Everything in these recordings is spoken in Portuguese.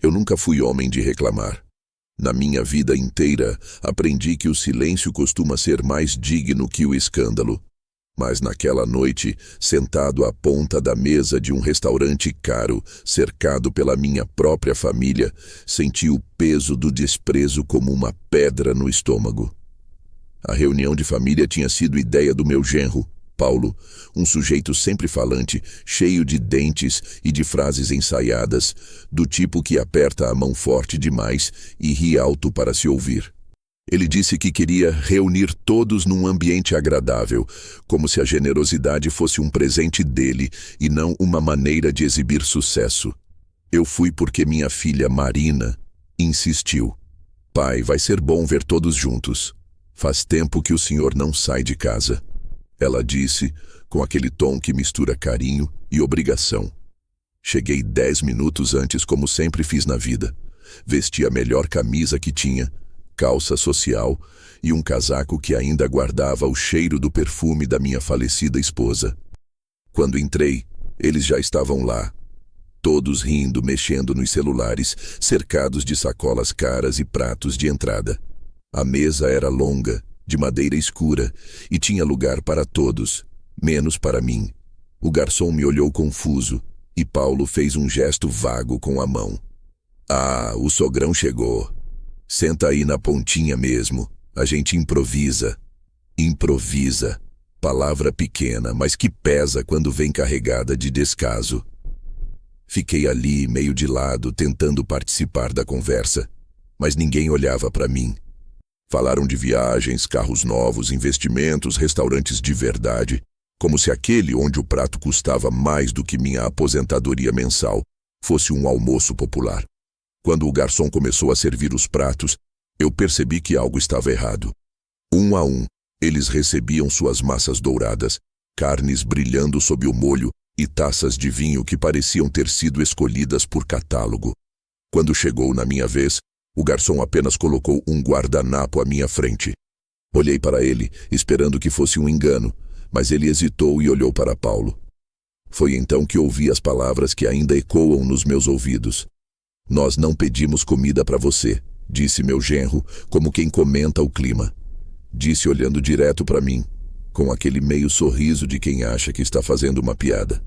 Eu nunca fui homem de reclamar. Na minha vida inteira, aprendi que o silêncio costuma ser mais digno que o escândalo. Mas naquela noite, sentado à ponta da mesa de um restaurante caro, cercado pela minha própria família, senti o peso do desprezo como uma pedra no estômago. A reunião de família tinha sido ideia do meu genro, Paulo, um sujeito sempre falante, cheio de dentes e de frases ensaiadas, do tipo que aperta a mão forte demais e ri alto para se ouvir. Ele disse que queria reunir todos num ambiente agradável, como se a generosidade fosse um presente dele e não uma maneira de exibir sucesso. Eu fui porque minha filha Marina insistiu. Pai, vai ser bom ver todos juntos. Faz tempo que o senhor não sai de casa. Ela disse, com aquele tom que mistura carinho e obrigação. Cheguei 10 minutos antes, como sempre fiz na vida. Vesti a melhor camisa que tinha, calça social e um casaco que ainda guardava o cheiro do perfume da minha falecida esposa. Quando entrei, eles já estavam lá, todos rindo, mexendo nos celulares, cercados de sacolas caras e pratos de entrada. A mesa era longa, de madeira escura, e tinha lugar para todos, menos para mim. O garçom me olhou confuso, e Paulo fez um gesto vago com a mão. Ah, o sogrão chegou. Senta aí na pontinha mesmo. A gente improvisa. Improvisa. Palavra pequena, mas que pesa quando vem carregada de descaso. Fiquei ali, meio de lado, tentando participar da conversa, mas ninguém olhava para mim. Falaram de viagens, carros novos, investimentos, restaurantes de verdade, como se aquele onde o prato custava mais do que minha aposentadoria mensal fosse um almoço popular. Quando o garçom começou a servir os pratos, eu percebi que algo estava errado. Um a um, eles recebiam suas massas douradas, carnes brilhando sob o molho e taças de vinho que pareciam ter sido escolhidas por catálogo. Quando chegou na minha vez, o garçom apenas colocou um guardanapo à minha frente. Olhei para ele, esperando que fosse um engano, mas ele hesitou e olhou para Paulo. Foi então que ouvi as palavras que ainda ecoam nos meus ouvidos. Nós não pedimos comida para você, disse meu genro, como quem comenta o clima. Disse olhando direto para mim, com aquele meio sorriso de quem acha que está fazendo uma piada.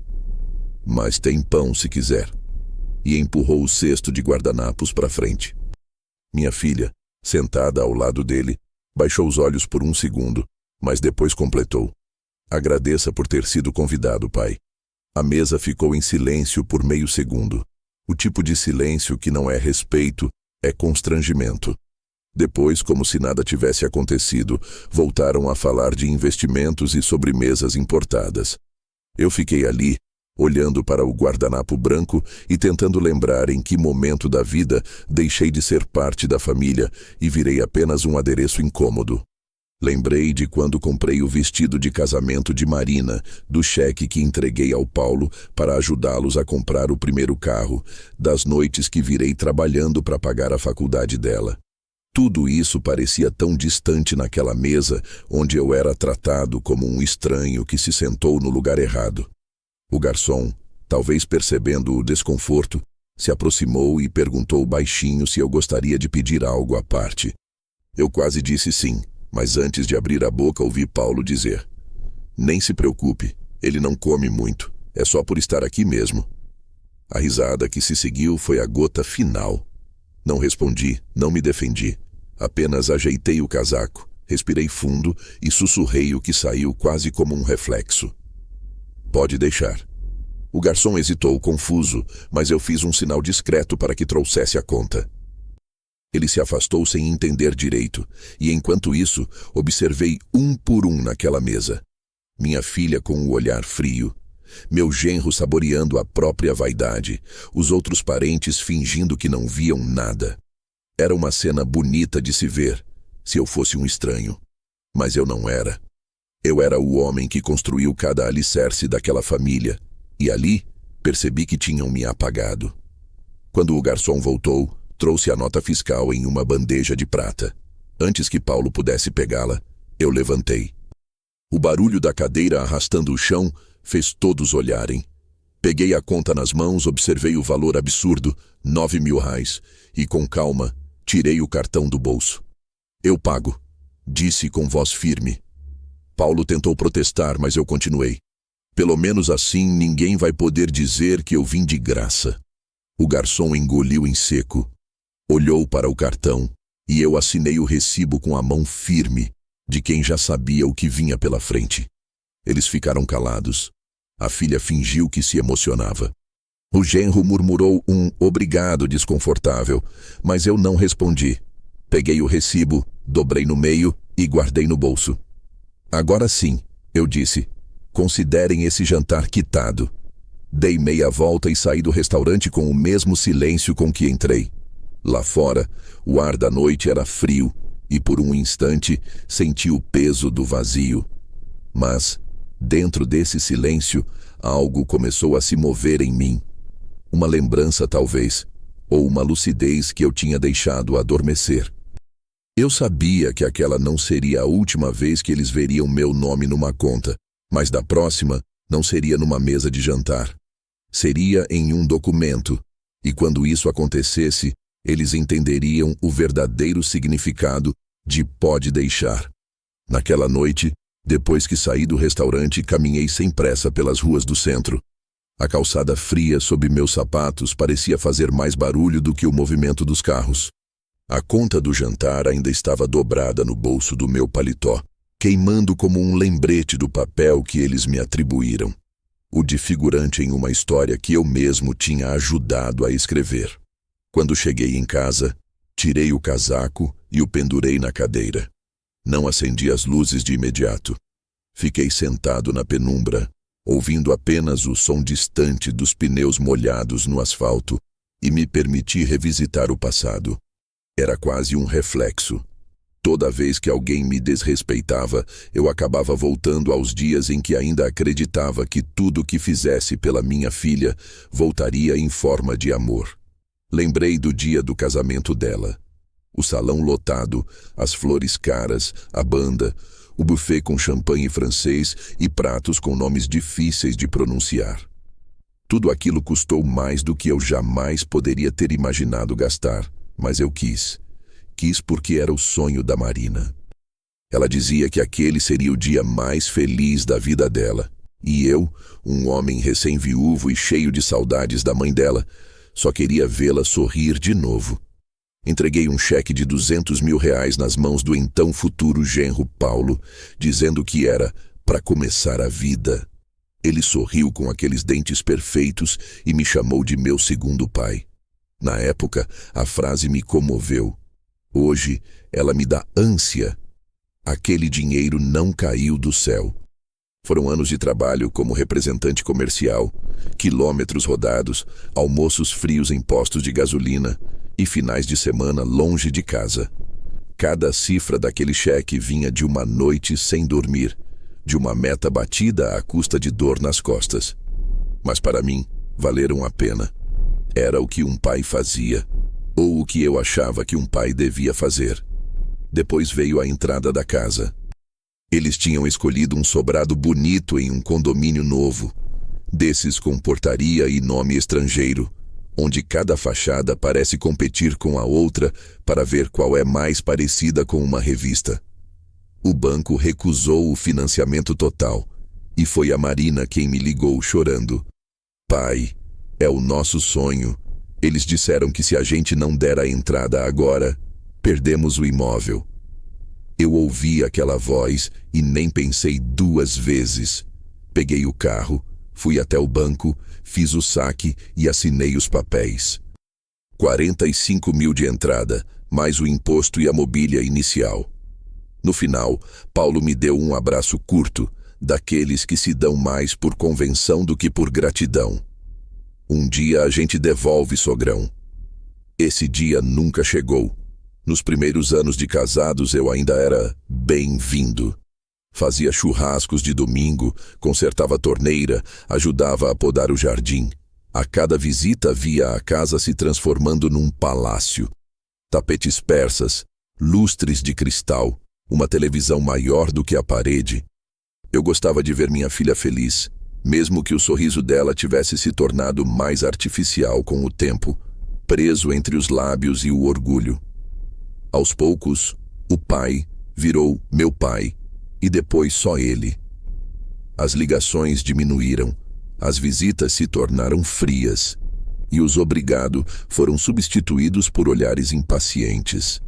Mas tem pão se quiser. E empurrou o cesto de guardanapos para frente. Minha filha, sentada ao lado dele, baixou os olhos por um segundo, mas depois completou. Agradeça por ter sido convidado, pai. A mesa ficou em silêncio por meio segundo. O tipo de silêncio que não é respeito, é constrangimento. Depois, como se nada tivesse acontecido, voltaram a falar de investimentos e sobremesas importadas. Eu fiquei ali, olhando para o guardanapo branco e tentando lembrar em que momento da vida deixei de ser parte da família e virei apenas um adereço incômodo. Lembrei de quando comprei o vestido de casamento de Marina, do cheque que entreguei ao Paulo para ajudá-los a comprar o primeiro carro, das noites que virei trabalhando para pagar a faculdade dela. Tudo isso parecia tão distante naquela mesa, onde eu era tratado como um estranho que se sentou no lugar errado. O garçom, talvez percebendo o desconforto, se aproximou e perguntou baixinho se eu gostaria de pedir algo à parte. Eu quase disse sim. Mas antes de abrir a boca ouvi Paulo dizer: nem se preocupe, ele não come muito, é só por estar aqui mesmo. A risada que se seguiu foi a gota final. Não respondi, não me defendi, apenas ajeitei o casaco, respirei fundo e sussurrei o que saiu quase como um reflexo. Pode deixar. O garçom hesitou, confuso, mas eu fiz um sinal discreto para que trouxesse a conta. Ele se afastou sem entender direito, e enquanto isso, observei um por um naquela mesa. Minha filha com o olhar frio, meu genro saboreando a própria vaidade, os outros parentes fingindo que não viam nada. Era uma cena bonita de se ver, se eu fosse um estranho. Mas eu não era. Eu era o homem que construiu cada alicerce daquela família, e ali percebi que tinham me apagado. Quando o garçom voltou, trouxe a nota fiscal em uma bandeja de prata. Antes que Paulo pudesse pegá-la, eu levantei. O barulho da cadeira arrastando o chão fez todos olharem. Peguei a conta nas mãos, observei o valor absurdo, R$ 9.000, e com calma, tirei o cartão do bolso. Eu pago, disse com voz firme. Paulo tentou protestar, mas eu continuei. Pelo menos assim ninguém vai poder dizer que eu vim de graça. O garçom engoliu em seco, olhou para o cartão e eu assinei o recibo com a mão firme de quem já sabia o que vinha pela frente. Eles ficaram calados. A filha fingiu que se emocionava. O genro murmurou um obrigado desconfortável, mas eu não respondi. Peguei o recibo, dobrei no meio e guardei no bolso. Agora sim, eu disse, considerem esse jantar quitado. Dei meia volta e saí do restaurante com o mesmo silêncio com que entrei. Lá fora, o ar da noite era frio e por um instante senti o peso do vazio. Mas, dentro desse silêncio, algo começou a se mover em mim. Uma lembrança talvez, ou uma lucidez que eu tinha deixado adormecer. Eu sabia que aquela não seria a última vez que eles veriam meu nome numa conta, mas da próxima não seria numa mesa de jantar. Seria em um documento, e quando isso acontecesse, eles entenderiam o verdadeiro significado de pode deixar. Naquela noite, depois que saí do restaurante, caminhei sem pressa pelas ruas do centro. A calçada fria sob meus sapatos parecia fazer mais barulho do que o movimento dos carros. A conta do jantar ainda estava dobrada no bolso do meu paletó, queimando como um lembrete do papel que eles me atribuíram. O de figurante em uma história que eu mesmo tinha ajudado a escrever. Quando cheguei em casa, tirei o casaco e o pendurei na cadeira. Não acendi as luzes de imediato. Fiquei sentado na penumbra, ouvindo apenas o som distante dos pneus molhados no asfalto, e me permiti revisitar o passado. Era quase um reflexo. Toda vez que alguém me desrespeitava, eu acabava voltando aos dias em que ainda acreditava que tudo o que fizesse pela minha filha voltaria em forma de amor. Lembrei do dia do casamento dela. O salão lotado, as flores caras, a banda, o buffet com champanhe francês e pratos com nomes difíceis de pronunciar. Tudo aquilo custou mais do que eu jamais poderia ter imaginado gastar, mas eu quis. Quis porque era o sonho da Marina. Ela dizia que aquele seria o dia mais feliz da vida dela. E eu, um homem recém-viúvo e cheio de saudades da mãe dela, só queria vê-la sorrir de novo. Entreguei um cheque de R$ 200.000 nas mãos do então futuro genro Paulo, dizendo que era para começar a vida. Ele sorriu com aqueles dentes perfeitos e me chamou de meu segundo pai. Na época, a frase me comoveu. Hoje, ela me dá ânsia. Aquele dinheiro não caiu do céu. Foram anos de trabalho como representante comercial, quilômetros rodados, almoços frios em postos de gasolina e finais de semana longe de casa. Cada cifra daquele cheque vinha de uma noite sem dormir, de uma meta batida à custa de dor nas costas. Mas para mim, valeram a pena. Era o que um pai fazia, ou o que eu achava que um pai devia fazer. Depois veio a entrada da casa. Eles tinham escolhido um sobrado bonito em um condomínio novo, desses com portaria e nome estrangeiro, onde cada fachada parece competir com a outra para ver qual é mais parecida com uma revista. O banco recusou o financiamento total, e foi a Marina quem me ligou chorando. Pai, é o nosso sonho. Eles disseram que se a gente não der a entrada agora, perdemos o imóvel. Eu ouvi aquela voz e nem pensei duas vezes. Peguei o carro, fui até o banco, fiz o saque e assinei os papéis. 45.000 de entrada, mais o imposto e a mobília inicial. No final, Paulo me deu um abraço curto, daqueles que se dão mais por convenção do que por gratidão. Um dia a gente devolve, sogrão. Esse dia nunca chegou. Nos primeiros anos de casados eu ainda era bem-vindo. Fazia churrascos de domingo, consertava a torneira, ajudava a podar o jardim. A cada visita via a casa se transformando num palácio. Tapetes persas, lustres de cristal, uma televisão maior do que a parede. Eu gostava de ver minha filha feliz. mesmo que o sorriso dela tivesse se tornado mais artificial com o tempo, preso entre os lábios e o orgulho. Aos poucos, o pai virou meu pai, e depois só ele. As ligações diminuíram, as visitas se tornaram frias, e os obrigado foram substituídos por olhares impacientes.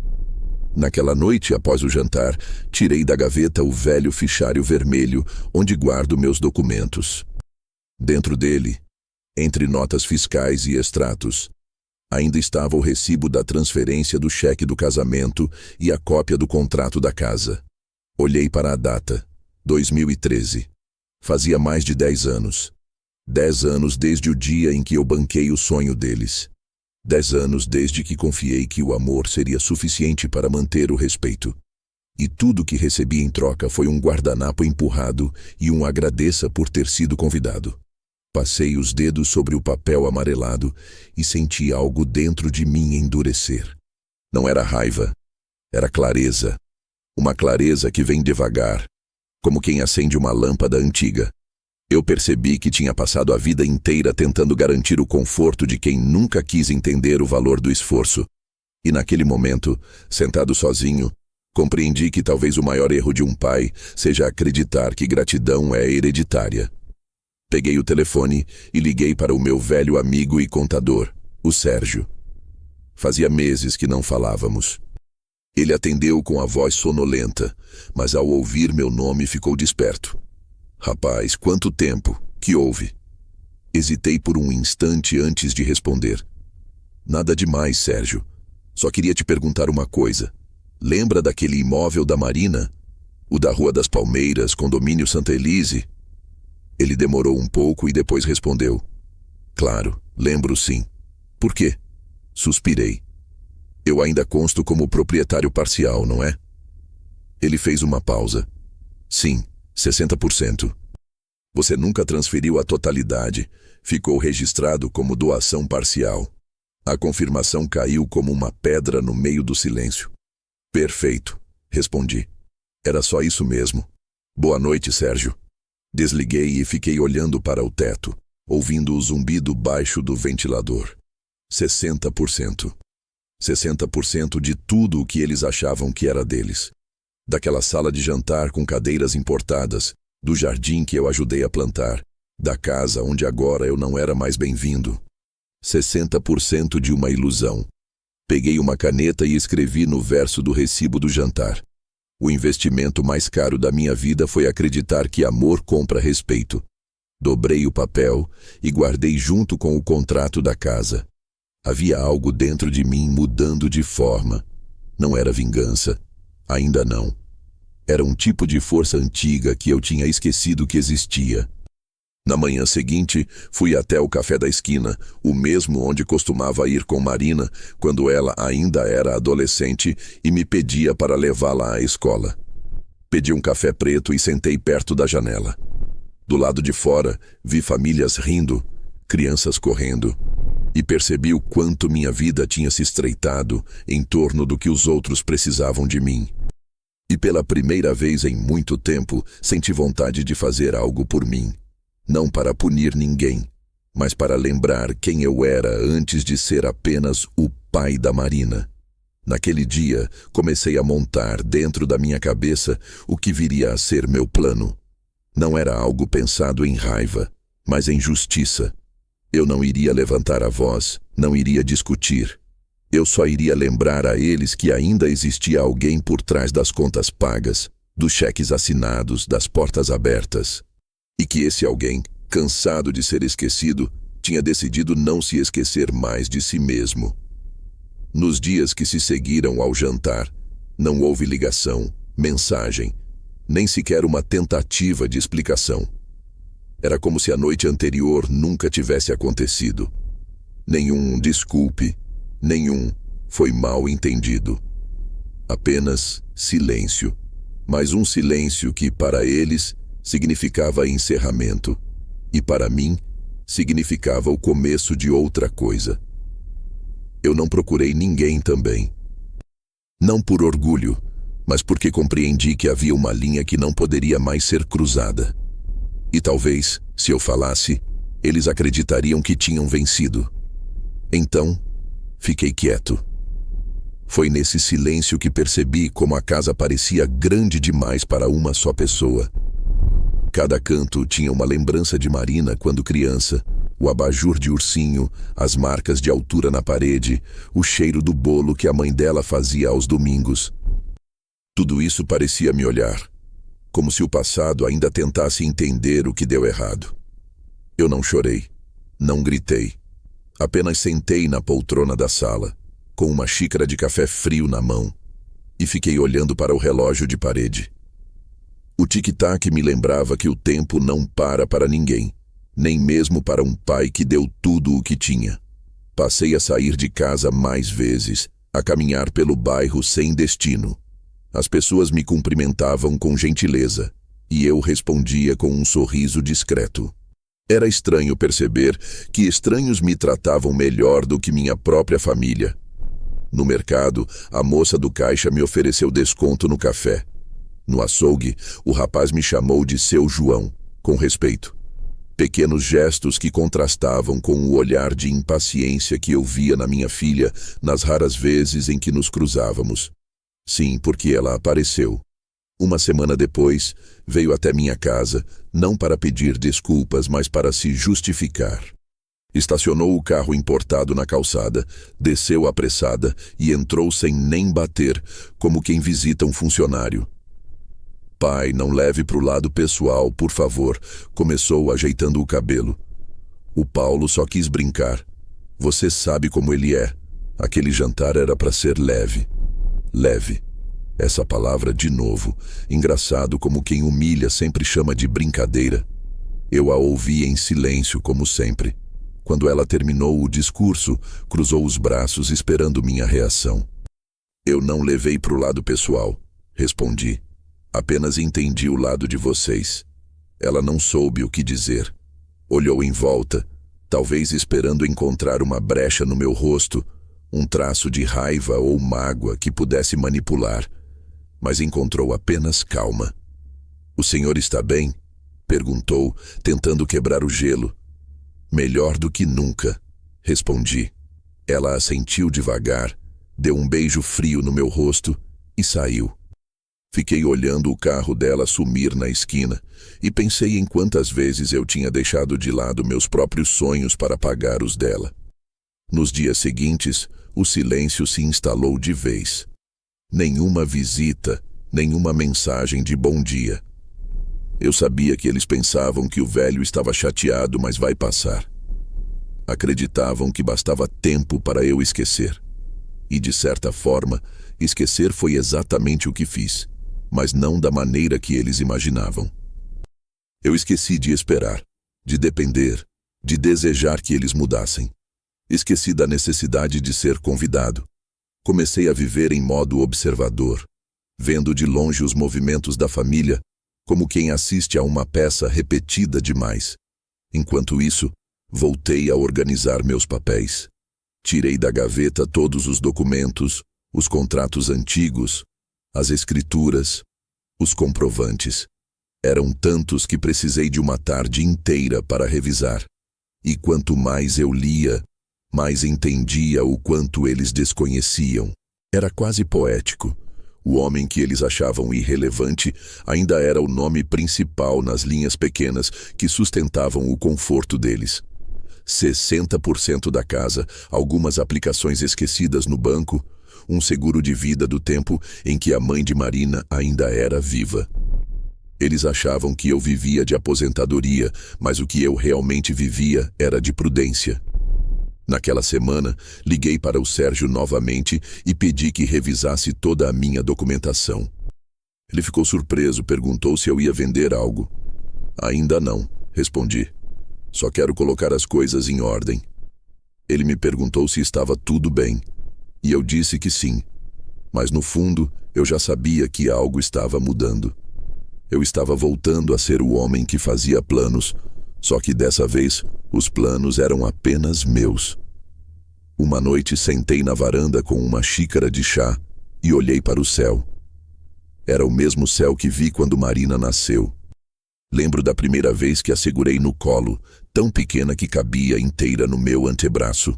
Naquela noite, após o jantar, tirei da gaveta o velho fichário vermelho onde guardo meus documentos. Dentro dele, entre notas fiscais e extratos, ainda estava o recibo da transferência do cheque do casamento e a cópia do contrato da casa. Olhei para a data, 2013. Fazia mais de 10 anos. 10 anos desde o dia em que eu banquei o sonho deles. 10 anos desde que confiei que o amor seria suficiente para manter o respeito. E tudo que recebi em troca foi um guardanapo empurrado e um agradeça por ter sido convidado. Passei os dedos sobre o papel amarelado e senti algo dentro de mim endurecer. Não era raiva, era clareza. Uma clareza que vem devagar, como quem acende uma lâmpada antiga. Eu percebi que tinha passado a vida inteira tentando garantir o conforto de quem nunca quis entender o valor do esforço. E naquele momento, sentado sozinho, compreendi que talvez o maior erro de um pai seja acreditar que gratidão é hereditária. Peguei o telefone e liguei para o meu velho amigo e contador, o Sérgio. Fazia meses que não falávamos. Ele atendeu com a voz sonolenta, mas ao ouvir meu nome ficou desperto. Rapaz, quanto tempo? Que houve? Hesitei por um instante antes de responder. Nada demais, Sérgio. Só queria te perguntar uma coisa. Lembra daquele imóvel da Marina? O da Rua das Palmeiras, condomínio Santa Elise? Ele demorou um pouco e depois respondeu. Claro, lembro sim. Por quê? Suspirei. Eu ainda consto como proprietário parcial, não é? Ele fez uma pausa. Sim, 60%. Você nunca transferiu a totalidade. Ficou registrado como doação parcial. A confirmação caiu como uma pedra no meio do silêncio. Perfeito, respondi. Era só isso mesmo. Boa noite, Sérgio. Desliguei e fiquei olhando para o teto, ouvindo o zumbido baixo do ventilador. 60%. 60% de tudo o que eles achavam que era deles. Daquela sala de jantar com cadeiras importadas, do jardim que eu ajudei a plantar, da casa onde agora eu não era mais bem-vindo. 60% de uma ilusão. Peguei uma caneta e escrevi no verso do recibo do jantar. O investimento mais caro da minha vida foi acreditar que amor compra respeito. Dobrei o papel e guardei junto com o contrato da casa. Havia algo dentro de mim mudando de forma. Não era vingança. Ainda não. Era um tipo de força antiga que eu tinha esquecido que existia. Na manhã seguinte, fui até o café da esquina, o mesmo onde costumava ir com Marina quando ela ainda era adolescente e me pedia para levá-la à escola. Pedi um café preto e sentei perto da janela. Do lado de fora, vi famílias rindo, crianças correndo, e percebi o quanto minha vida tinha se estreitado em torno do que os outros precisavam de mim. E pela primeira vez em muito tempo, senti vontade de fazer algo por mim. Não para punir ninguém, mas para lembrar quem eu era antes de ser apenas o pai da Marina. Naquele dia, comecei a montar dentro da minha cabeça o que viria a ser meu plano. Não era algo pensado em raiva, mas em justiça. Eu não iria levantar a voz, não iria discutir. Eu só iria lembrar a eles que ainda existia alguém por trás das contas pagas, dos cheques assinados, das portas abertas. E que esse alguém, cansado de ser esquecido, tinha decidido não se esquecer mais de si mesmo. Nos dias que se seguiram ao jantar, não houve ligação, mensagem, nem sequer uma tentativa de explicação. Era como se a noite anterior nunca tivesse acontecido. Nenhum desculpe, nenhum foi mal entendido. Apenas silêncio, mas um silêncio que, para eles, significava encerramento, e para mim, significava o começo de outra coisa. Eu não procurei ninguém também. Não por orgulho, mas porque compreendi que havia uma linha que não poderia mais ser cruzada. E talvez, Se eu falasse, eles acreditariam que tinham vencido. Então, fiquei quieto. Foi nesse silêncio que percebi como a casa parecia grande demais para uma só pessoa. Cada canto tinha uma lembrança de Marina quando criança, o abajur de ursinho, as marcas de altura na parede, o cheiro do bolo que a mãe dela fazia aos domingos. Tudo isso parecia me olhar, como se o passado ainda tentasse entender o que deu errado. Eu não chorei, não gritei. Apenas sentei na poltrona da sala, com uma xícara de café frio na mão, e fiquei olhando para o relógio de parede. O tic-tac me lembrava que o tempo não para ninguém, nem mesmo para um pai que deu tudo o que tinha. Passei a sair de casa mais vezes, a caminhar pelo bairro sem destino. As pessoas me cumprimentavam com gentileza, e eu respondia com um sorriso discreto. Era estranho perceber que estranhos me tratavam melhor do que minha própria família. No mercado, a moça do caixa me ofereceu desconto no café. No açougue, o rapaz me chamou de seu João, com respeito. Pequenos gestos que contrastavam com o olhar de impaciência que eu via na minha filha nas raras vezes em que nos cruzávamos. Sim, porque ela apareceu. Uma semana depois, veio até minha casa, não para pedir desculpas, mas para se justificar. Estacionou o carro importado na calçada, desceu apressada e entrou sem nem bater, como quem visita um funcionário. Pai, não leve para o lado pessoal, por favor, começou ajeitando o cabelo. O Paulo só quis brincar. Você sabe como ele é. Aquele jantar era para ser leve. Leve. Essa palavra de novo. Engraçado como quem humilha sempre chama de brincadeira. Eu a ouvi em silêncio, como sempre. Quando ela terminou o discurso, cruzou os braços esperando minha reação. Eu não levei para o lado pessoal, respondi. Apenas entendi o lado de vocês. Ela não soube o que dizer. Olhou em volta, talvez esperando encontrar uma brecha no meu rosto, um traço de raiva ou mágoa que pudesse manipular, mas encontrou apenas calma. O senhor está bem? Perguntou, tentando quebrar o gelo. Melhor do que nunca, respondi. Ela assentiu devagar, deu um beijo frio no meu rosto e saiu. Fiquei olhando o carro dela sumir na esquina e pensei em quantas vezes eu tinha deixado de lado meus próprios sonhos para pagar os dela. Nos dias seguintes, o silêncio se instalou de vez. Nenhuma visita, nenhuma mensagem de bom dia. Eu sabia que eles pensavam que o velho estava chateado, mas vai passar. Acreditavam que bastava tempo para eu esquecer. E, de certa forma, esquecer foi exatamente o que fiz, mas não da maneira que eles imaginavam. Eu esqueci de esperar, de depender, de desejar que eles mudassem. Esqueci da necessidade de ser convidado. Comecei a viver em modo observador, vendo de longe os movimentos da família, como quem assiste a uma peça repetida demais. Enquanto isso, voltei a organizar meus papéis. Tirei da gaveta todos os documentos, os contratos antigos, as escrituras, os comprovantes. Eram tantos que precisei de uma tarde inteira para revisar. E quanto mais eu lia, mais entendia o quanto eles desconheciam. Era quase poético. O homem que eles achavam irrelevante ainda era o nome principal nas linhas pequenas que sustentavam o conforto deles. 60% da casa, algumas aplicações esquecidas no banco, um seguro de vida do tempo em que a mãe de Marina ainda era viva. Eles achavam que eu vivia de aposentadoria, mas o que eu realmente vivia era de prudência. Naquela semana, liguei para o Sérgio novamente e pedi que revisasse toda a minha documentação. Ele ficou surpreso, perguntou se eu ia vender algo. Ainda não, respondi. Só quero colocar as coisas em ordem. Ele me perguntou se estava tudo bem, e eu disse que sim. Mas no fundo, eu já sabia que algo estava mudando. Eu estava voltando a ser o homem que fazia planos, só que dessa vez, os planos eram apenas meus. Uma noite sentei na varanda com uma xícara de chá e olhei para o céu. Era o mesmo céu que vi quando Marina nasceu. Lembro da primeira vez que a segurei no colo, tão pequena que cabia inteira no meu antebraço.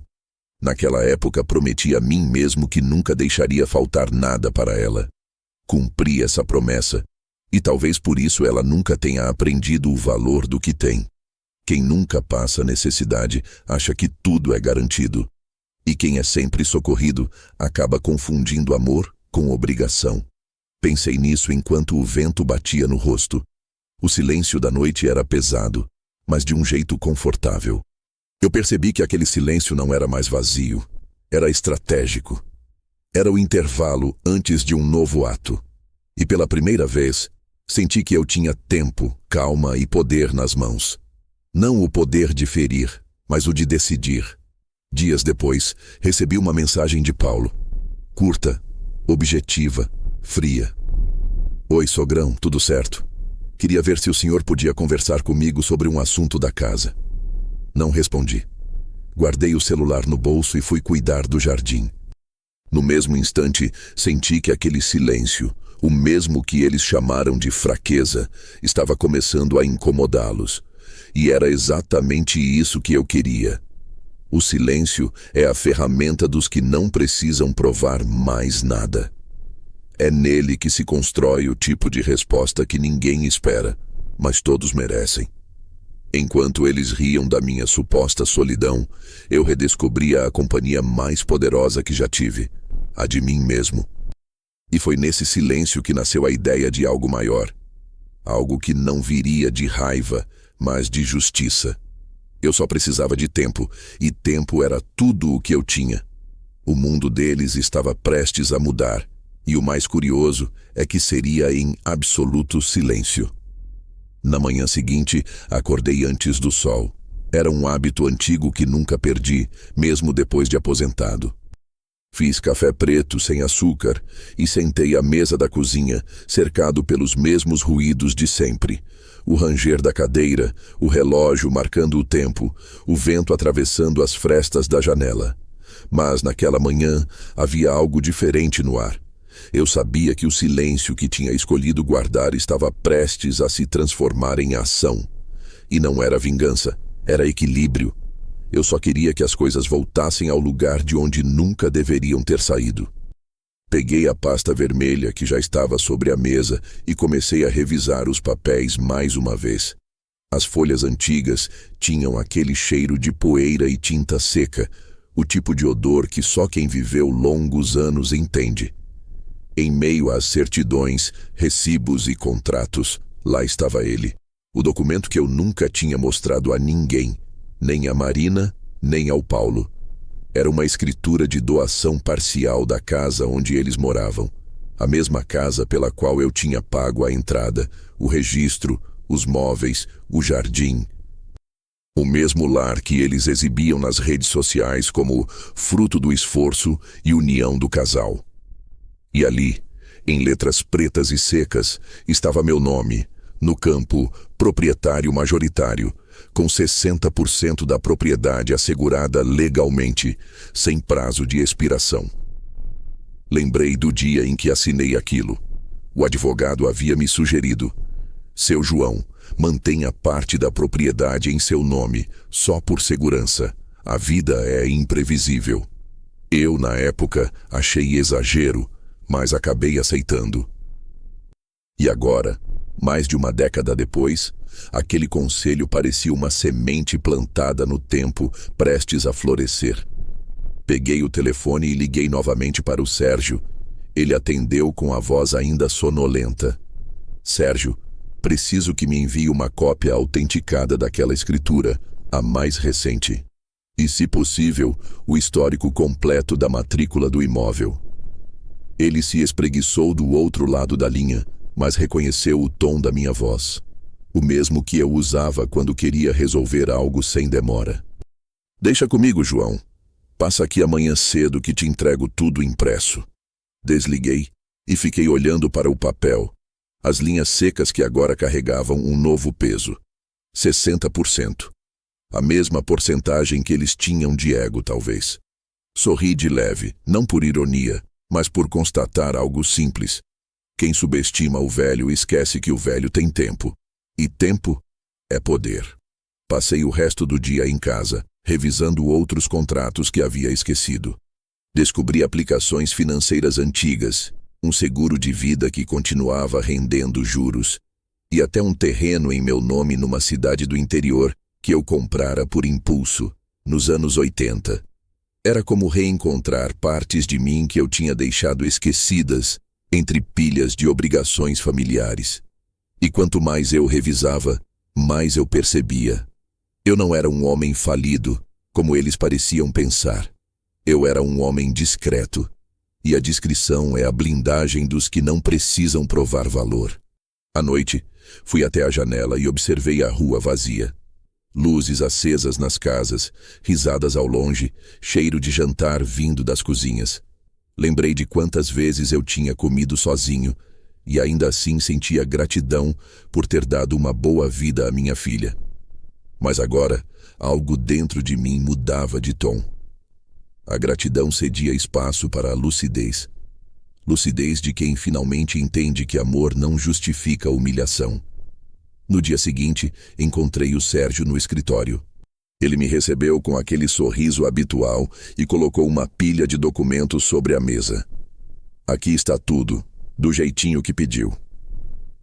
Naquela época prometi a mim mesmo que nunca deixaria faltar nada para ela. Cumpri essa promessa, e talvez por isso ela nunca tenha aprendido o valor do que tem. Quem nunca passa necessidade acha que tudo é garantido. E quem é sempre socorrido acaba confundindo amor com obrigação. Pensei nisso enquanto o vento batia no rosto. O silêncio da noite era pesado, mas de um jeito confortável. Eu percebi que aquele silêncio não era mais vazio, era estratégico. Era o intervalo antes de um novo ato. E pela primeira vez, senti que eu tinha tempo, calma e poder nas mãos. Não o poder de ferir, mas o de decidir. Dias depois, recebi uma mensagem de Paulo. Curta, objetiva, fria. Oi, sogrão, tudo certo? Queria ver se o senhor podia conversar comigo sobre um assunto da casa. Não respondi. Guardei o celular no bolso e fui cuidar do jardim. No mesmo instante, senti que aquele silêncio, o mesmo que eles chamaram de fraqueza, estava começando a incomodá-los. E era exatamente isso que eu queria. O silêncio é a ferramenta dos que não precisam provar mais nada. É nele que se constrói o tipo de resposta que ninguém espera, mas todos merecem. Enquanto eles riam da minha suposta solidão, eu redescobria a companhia mais poderosa que já tive, a de mim mesmo. E foi nesse silêncio que nasceu a ideia de algo maior. Algo que não viria de raiva, mas de justiça. Eu só precisava de tempo, e tempo era tudo o que eu tinha. O mundo deles estava prestes a mudar, e o mais curioso é que seria em absoluto silêncio. Na manhã seguinte, acordei antes do sol. Era um hábito antigo que nunca perdi, mesmo depois de aposentado. Fiz café preto sem açúcar e sentei à mesa da cozinha, cercado pelos mesmos ruídos de sempre. O ranger da cadeira, o relógio marcando o tempo, o vento atravessando as frestas da janela. Mas naquela manhã havia algo diferente no ar. Eu sabia que o silêncio que tinha escolhido guardar estava prestes a se transformar em ação. E não era vingança, era equilíbrio. Eu só queria que as coisas voltassem ao lugar de onde nunca deveriam ter saído. Peguei a pasta vermelha que já estava sobre a mesa e comecei a revisar os papéis mais uma vez. As folhas antigas tinham aquele cheiro de poeira e tinta seca, o tipo de odor que só quem viveu longos anos entende. Em meio às certidões, recibos e contratos, lá estava ele. O documento que eu nunca tinha mostrado a ninguém, nem a Marina, nem ao Paulo. Era uma escritura de doação parcial da casa onde eles moravam. A mesma casa pela qual eu tinha pago a entrada, o registro, os móveis, o jardim. O mesmo lar que eles exibiam nas redes sociais como fruto do esforço e união do casal. E ali, em letras pretas e secas, estava meu nome, no campo proprietário majoritário, com 60% da propriedade assegurada legalmente, sem prazo de expiração. Lembrei do dia em que assinei aquilo. O advogado havia me sugerido: seu João, mantenha parte da propriedade em seu nome, só por segurança. A vida é imprevisível. Eu, na época, achei exagero, mas acabei aceitando. E agora, mais de uma década depois, aquele conselho parecia uma semente plantada no tempo, prestes a florescer. Peguei o telefone e liguei novamente para o Sérgio. Ele atendeu com a voz ainda sonolenta. Sérgio, preciso que me envie uma cópia autenticada daquela escritura, a mais recente. E, se possível, o histórico completo da matrícula do imóvel. Ele se espreguiçou do outro lado da linha, mas reconheceu o tom da minha voz. O mesmo que eu usava quando queria resolver algo sem demora. Deixa comigo, João. Passa aqui amanhã cedo que te entrego tudo impresso. Desliguei e fiquei olhando para o papel. As linhas secas que agora carregavam um novo peso. 60%. A mesma porcentagem que eles tinham de ego, talvez. Sorri de leve, não por ironia, mas por constatar algo simples. Quem subestima o velho esquece que o velho tem tempo. E tempo é poder. Passei o resto do dia em casa, revisando outros contratos que havia esquecido. Descobri aplicações financeiras antigas, um seguro de vida que continuava rendendo juros, e até um terreno em meu nome numa cidade do interior que eu comprara por impulso, nos anos 80. Era como reencontrar partes de mim que eu tinha deixado esquecidas entre pilhas de obrigações familiares. E quanto mais eu revisava, mais eu percebia. Eu não era um homem falido, como eles pareciam pensar. Eu era um homem discreto, e a discrição é a blindagem dos que não precisam provar valor. À noite, fui até a janela e observei a rua vazia. Luzes acesas nas casas, risadas ao longe, cheiro de jantar vindo das cozinhas. Lembrei de quantas vezes eu tinha comido sozinho, e ainda assim sentia gratidão por ter dado uma boa vida à minha filha. Mas agora, algo dentro de mim mudava de tom. A gratidão cedia espaço para a lucidez. Lucidez de quem finalmente entende que amor não justifica humilhação. No dia seguinte, encontrei o Sérgio no escritório. Ele me recebeu com aquele sorriso habitual e colocou uma pilha de documentos sobre a mesa. Aqui está tudo, do jeitinho que pediu.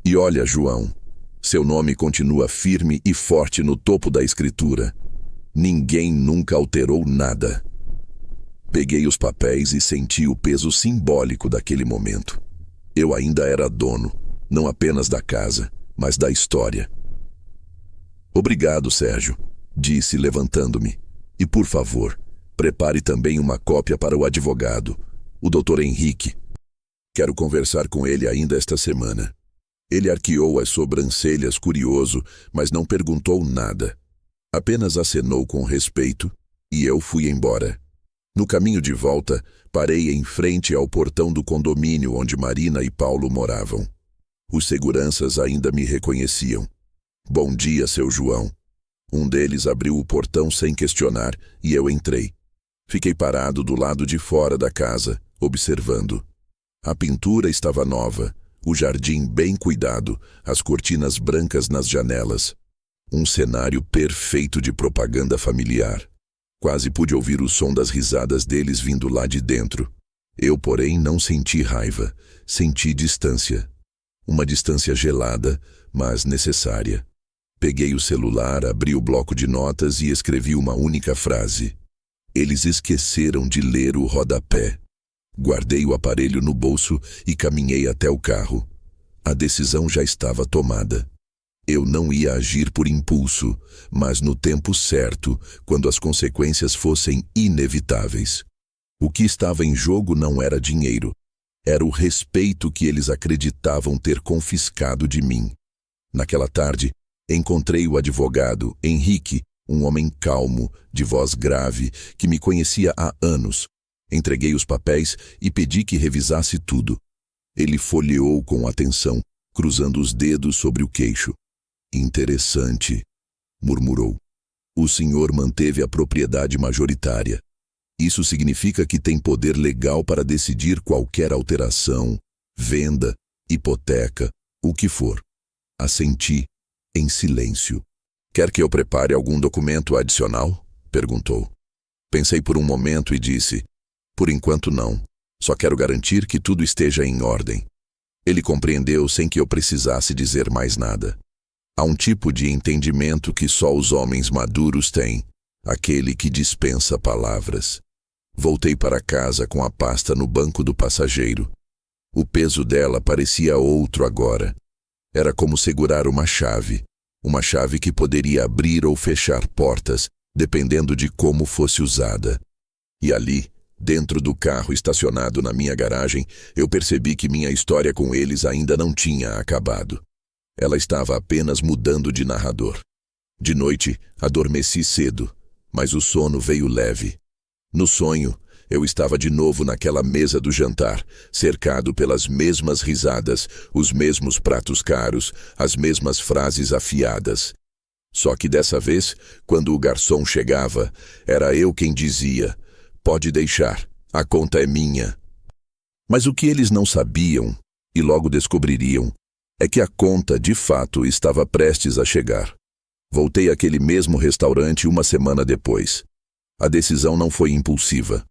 E olha, João, seu nome continua firme e forte no topo da escritura. Ninguém nunca alterou nada. Peguei os papéis e senti o peso simbólico daquele momento. Eu ainda era dono, não apenas da casa, mas da história. Obrigado, Sérgio, disse levantando-me. E por favor, prepare também uma cópia para o advogado, o Dr. Henrique. Quero conversar com ele ainda esta semana. Ele arqueou as sobrancelhas curioso, mas não perguntou nada. Apenas acenou com respeito e eu fui embora. No caminho de volta, parei em frente ao portão do condomínio onde Marina e Paulo moravam. Os seguranças ainda me reconheciam. Bom dia, seu João. Um deles abriu o portão sem questionar e eu entrei. Fiquei parado do lado de fora da casa, observando. A pintura estava nova, o jardim bem cuidado, as cortinas brancas nas janelas. Um cenário perfeito de propaganda familiar. Quase pude ouvir o som das risadas deles vindo lá de dentro. Eu, porém, não senti raiva, senti distância. Uma distância gelada, mas necessária. Peguei o celular, abri o bloco de notas e escrevi uma única frase. Eles esqueceram de ler o rodapé. Guardei o aparelho no bolso e caminhei até o carro. A decisão já estava tomada. Eu não ia agir por impulso, mas no tempo certo, quando as consequências fossem inevitáveis. O que estava em jogo não era dinheiro. Era o respeito que eles acreditavam ter confiscado de mim. Naquela tarde, encontrei o advogado, Henrique, um homem calmo, de voz grave, que me conhecia há anos. Entreguei os papéis e pedi que revisasse tudo. Ele folheou com atenção, cruzando os dedos sobre o queixo. Interessante, murmurou. O senhor manteve a propriedade majoritária. Isso significa que tem poder legal para decidir qualquer alteração, venda, hipoteca, o que for. Assenti, em silêncio. Quer que eu prepare algum documento adicional? Perguntou. Pensei por um momento e disse, por enquanto não. Só quero garantir que tudo esteja em ordem. Ele compreendeu sem que eu precisasse dizer mais nada. Há um tipo de entendimento que só os homens maduros têm, aquele que dispensa palavras. Voltei para casa com a pasta no banco do passageiro. O peso dela parecia outro agora. Era como segurar uma chave que poderia abrir ou fechar portas, dependendo de como fosse usada. E ali, dentro do carro estacionado na minha garagem, eu percebi que minha história com eles ainda não tinha acabado. Ela estava apenas mudando de narrador. De noite, adormeci cedo, mas o sono veio leve. No sonho, eu estava de novo naquela mesa do jantar, cercado pelas mesmas risadas, os mesmos pratos caros, as mesmas frases afiadas. Só que dessa vez, quando o garçom chegava, era eu quem dizia, pode deixar, a conta é minha. Mas o que eles não sabiam, e logo descobririam, é que a conta, de fato, estava prestes a chegar. Voltei àquele mesmo restaurante uma semana depois. A decisão não foi impulsiva.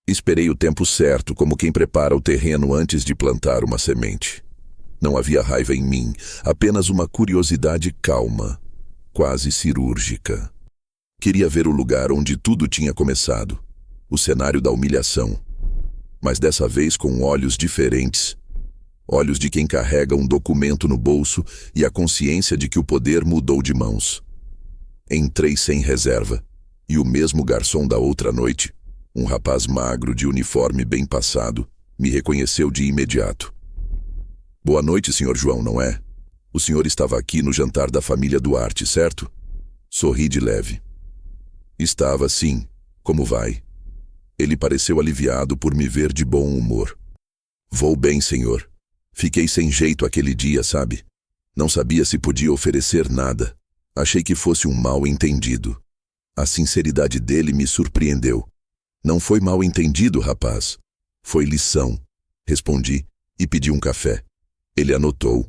Esperei o tempo certo, como quem prepara o terreno antes de plantar uma semente. Não havia raiva em mim, apenas uma curiosidade calma, quase cirúrgica. Queria ver o lugar onde tudo tinha começado, o cenário da humilhação. Mas dessa vez com olhos diferentes. Olhos de quem carrega um documento no bolso e a consciência de que o poder mudou de mãos. Entrei sem reserva, e o mesmo garçom da outra noite, um rapaz magro de uniforme bem passado, me reconheceu de imediato. Boa noite, Sr. João, não é? O senhor estava aqui no jantar da família Duarte, certo? Sorri de leve. Estava, sim. Como vai? Ele pareceu aliviado por me ver de bom humor. Vou bem, senhor. Fiquei sem jeito aquele dia, sabe? Não sabia se podia oferecer nada. Achei que fosse um mal-entendido. A sinceridade dele me surpreendeu. Não foi mal-entendido, rapaz. Foi lição. Respondi e pedi um café. Ele anotou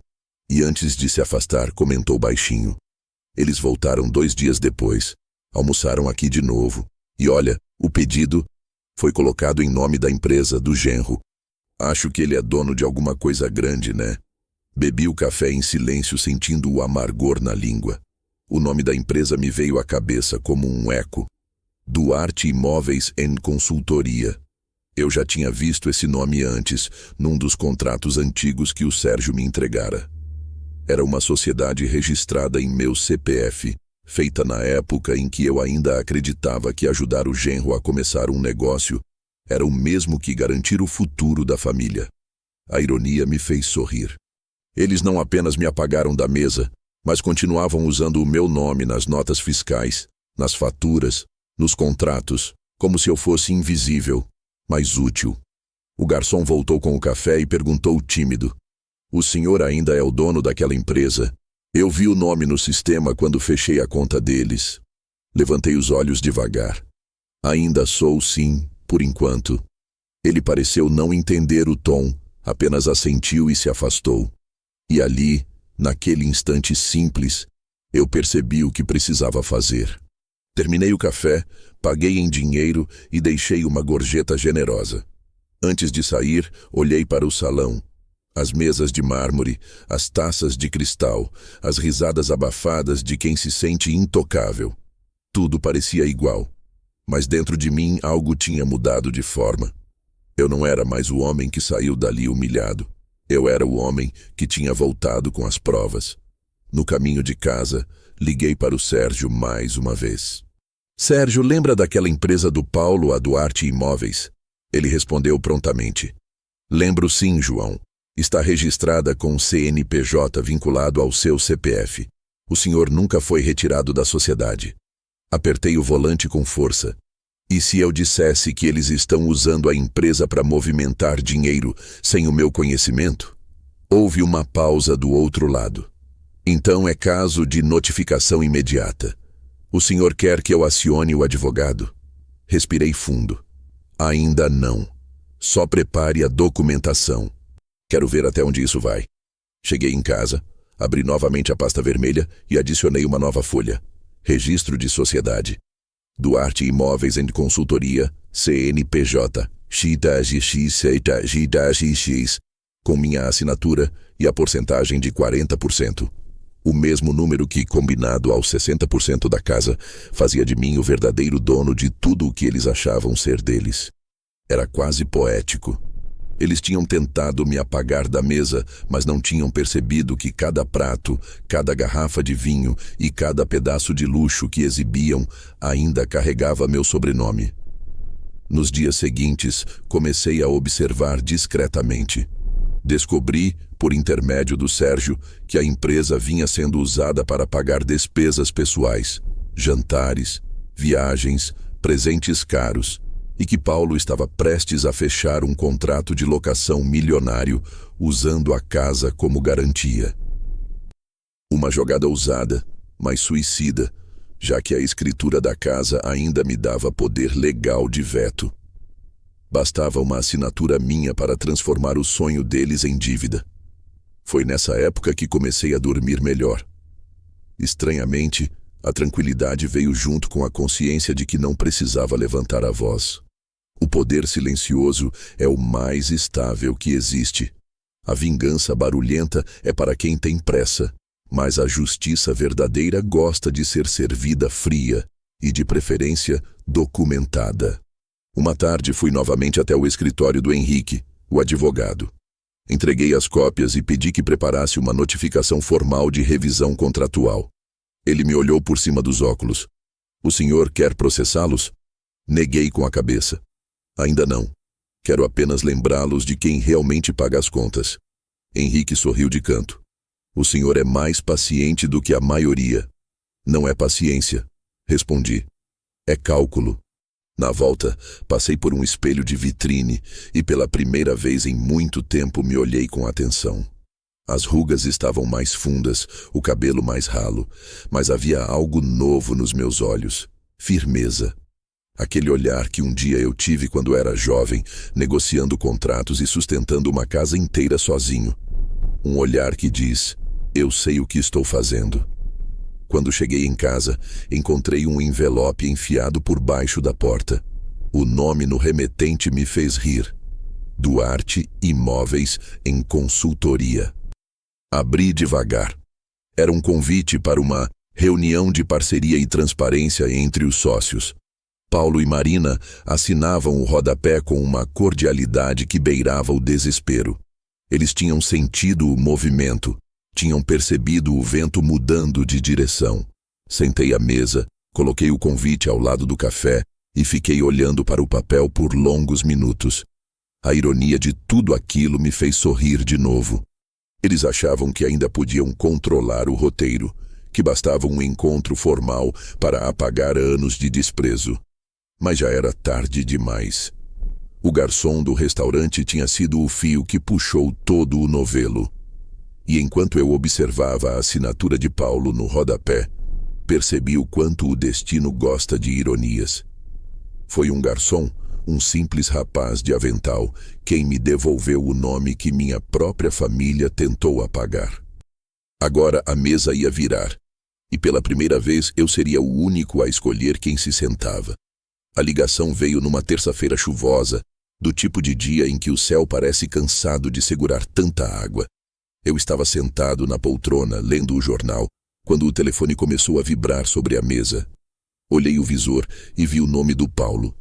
e, antes de se afastar, comentou baixinho. Eles voltaram 2 dias depois. Almoçaram aqui de novo. E olha, o pedido foi colocado em nome da empresa, do genro. Acho que ele é dono de alguma coisa grande, né? Bebi o café em silêncio, sentindo o amargor na língua. O nome da empresa me veio à cabeça como um eco. Duarte Imóveis em Consultoria. Eu já tinha visto esse nome antes, num dos contratos antigos que o Sérgio me entregara. Era uma sociedade registrada em meu CPF, feita na época em que eu ainda acreditava que ajudar o genro a começar um negócio era o mesmo que garantir o futuro da família. A ironia me fez sorrir. Eles não apenas me apagaram da mesa, mas continuavam usando o meu nome nas notas fiscais, nas faturas, nos contratos, como se eu fosse invisível, mas útil. O garçom voltou com o café e perguntou tímido: "O senhor ainda é o dono daquela empresa? Eu vi o nome no sistema quando fechei a conta deles." Levantei os olhos devagar. "Ainda sou, sim, por enquanto." Ele pareceu não entender o tom, apenas assentiu e se afastou. E ali, naquele instante simples, eu percebi o que precisava fazer. Terminei o café, paguei em dinheiro e deixei uma gorjeta generosa. Antes de sair, olhei para o salão. As mesas de mármore, as taças de cristal, as risadas abafadas de quem se sente intocável. Tudo parecia igual, mas dentro de mim algo tinha mudado de forma. Eu não era mais o homem que saiu dali humilhado. Eu era o homem que tinha voltado com as provas. No caminho de casa, liguei para o Sérgio mais uma vez. "Sérgio, lembra daquela empresa do Paulo, a Duarte Imóveis?" Ele respondeu prontamente. "Lembro sim, João. Está registrada com CNPJ vinculado ao seu CPF. O senhor nunca foi retirado da sociedade." Apertei o volante com força. "E se eu dissesse que eles estão usando a empresa para movimentar dinheiro sem o meu conhecimento?" Houve uma pausa do outro lado. "Então é caso de notificação imediata. O senhor quer que eu acione o advogado?" Respirei fundo. "Ainda não. Só prepare a documentação. Quero ver até onde isso vai." Cheguei em casa, abri novamente a pasta vermelha e adicionei uma nova folha. Registro de sociedade. Duarte Imóveis em Consultoria, CNPJ, XXX, com minha assinatura e a porcentagem de 40%. O mesmo número que, combinado aos 60% da casa, fazia de mim o verdadeiro dono de tudo o que eles achavam ser deles. Era quase poético. Eles tinham tentado me apagar da mesa, mas não tinham percebido que cada prato, cada garrafa de vinho e cada pedaço de luxo que exibiam ainda carregava meu sobrenome. Nos dias seguintes, comecei a observar discretamente. Descobri, por intermédio do Sérgio, que a empresa vinha sendo usada para pagar despesas pessoais, jantares, viagens, presentes caros, e que Paulo estava prestes a fechar um contrato de locação milionário, usando a casa como garantia. Uma jogada ousada, mas suicida, já que a escritura da casa ainda me dava poder legal de veto. Bastava uma assinatura minha para transformar o sonho deles em dívida. Foi nessa época que comecei a dormir melhor. Estranhamente, a tranquilidade veio junto com a consciência de que não precisava levantar a voz. O poder silencioso é o mais estável que existe. A vingança barulhenta é para quem tem pressa, mas a justiça verdadeira gosta de ser servida fria e, de preferência, documentada. Uma tarde fui novamente até o escritório do Henrique, o advogado. Entreguei as cópias e pedi que preparasse uma notificação formal de revisão contratual. Ele me olhou por cima dos óculos. "O senhor quer processá-los?" Neguei com a cabeça. "Ainda não. Quero apenas lembrá-los de quem realmente paga as contas." Henrique sorriu de canto. "O senhor é mais paciente do que a maioria." "Não é paciência", respondi. "É cálculo." Na volta, passei por um espelho de vitrine e pela primeira vez em muito tempo me olhei com atenção. As rugas estavam mais fundas, o cabelo mais ralo, mas havia algo novo nos meus olhos: firmeza. Aquele olhar que um dia eu tive quando era jovem, negociando contratos e sustentando uma casa inteira sozinho. Um olhar que diz: eu sei o que estou fazendo. Quando cheguei em casa, encontrei um envelope enfiado por baixo da porta. O nome no remetente me fez rir: Duarte Imóveis em Consultoria. Abri devagar. Era um convite para uma reunião de parceria e transparência entre os sócios. Paulo e Marina assinavam o rodapé com uma cordialidade que beirava o desespero. Eles tinham sentido o movimento, tinham percebido o vento mudando de direção. Sentei à mesa, coloquei o convite ao lado do café e fiquei olhando para o papel por longos minutos. A ironia de tudo aquilo me fez sorrir de novo. Eles achavam que ainda podiam controlar o roteiro, que bastava um encontro formal para apagar anos de desprezo. Mas já era tarde demais. O garçom do restaurante tinha sido o fio que puxou todo o novelo. E enquanto eu observava a assinatura de Paulo no rodapé, percebi o quanto o destino gosta de ironias. Foi um garçom, um simples rapaz de avental, quem me devolveu o nome que minha própria família tentou apagar. Agora a mesa ia virar, e pela primeira vez eu seria o único a escolher quem se sentava. A ligação veio numa terça-feira chuvosa, do tipo de dia em que o céu parece cansado de segurar tanta água. Eu estava sentado na poltrona, lendo o jornal, quando o telefone começou a vibrar sobre a mesa. Olhei o visor e vi o nome do Paulo.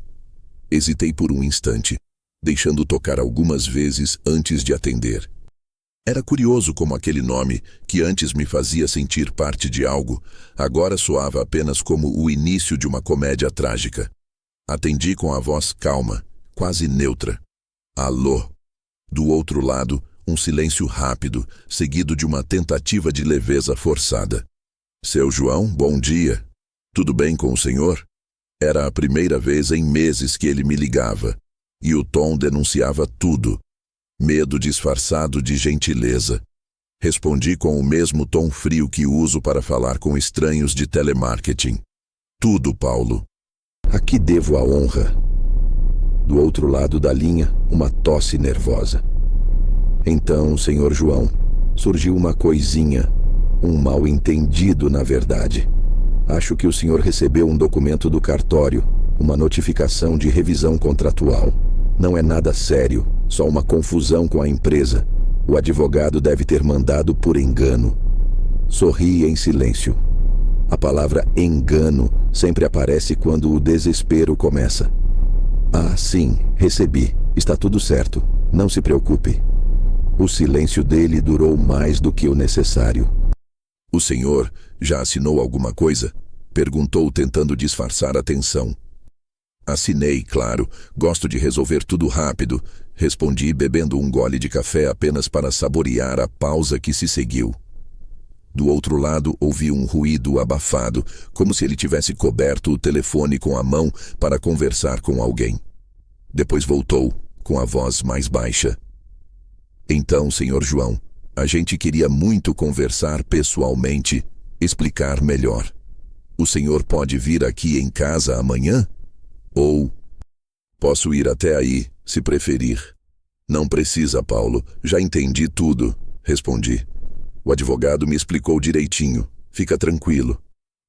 Hesitei por um instante, deixando tocar algumas vezes antes de atender. Era curioso como aquele nome, que antes me fazia sentir parte de algo, agora soava apenas como o início de uma comédia trágica. Atendi com a voz calma, quase neutra. Alô? Do outro lado, um silêncio rápido, seguido de uma tentativa de leveza forçada. Seu João, bom dia. Tudo bem com o senhor? Era a primeira vez em meses que ele me ligava, e o tom denunciava tudo. Medo disfarçado de gentileza. Respondi com o mesmo tom frio que uso para falar com estranhos de telemarketing. Tudo, Paulo. A que devo a honra? Do outro lado da linha, uma tosse nervosa. Então, senhor João, surgiu uma coisinha, um mal-entendido, na verdade. Acho que o senhor recebeu um documento do cartório, uma notificação de revisão contratual. Não é nada sério, só uma confusão com a empresa. O advogado deve ter mandado por engano. Sorri em silêncio. A palavra engano sempre aparece quando o desespero começa. Ah, sim, recebi. Está tudo certo. Não se preocupe. O silêncio dele durou mais do que o necessário. O senhor já assinou alguma coisa? Perguntou, tentando disfarçar a tensão. Assinei, claro. Gosto de resolver tudo rápido. Respondi, bebendo um gole de café apenas para saborear a pausa que se seguiu. Do outro lado, ouvi um ruído abafado, como se ele tivesse coberto o telefone com a mão para conversar com alguém. Depois voltou, com a voz mais baixa. Então, senhor João, a gente queria muito conversar pessoalmente, explicar melhor. O senhor pode vir aqui em casa amanhã? Ou posso ir até aí, se preferir. Não precisa, Paulo, já entendi tudo. respondi. O advogado me explicou direitinho. Fica tranquilo.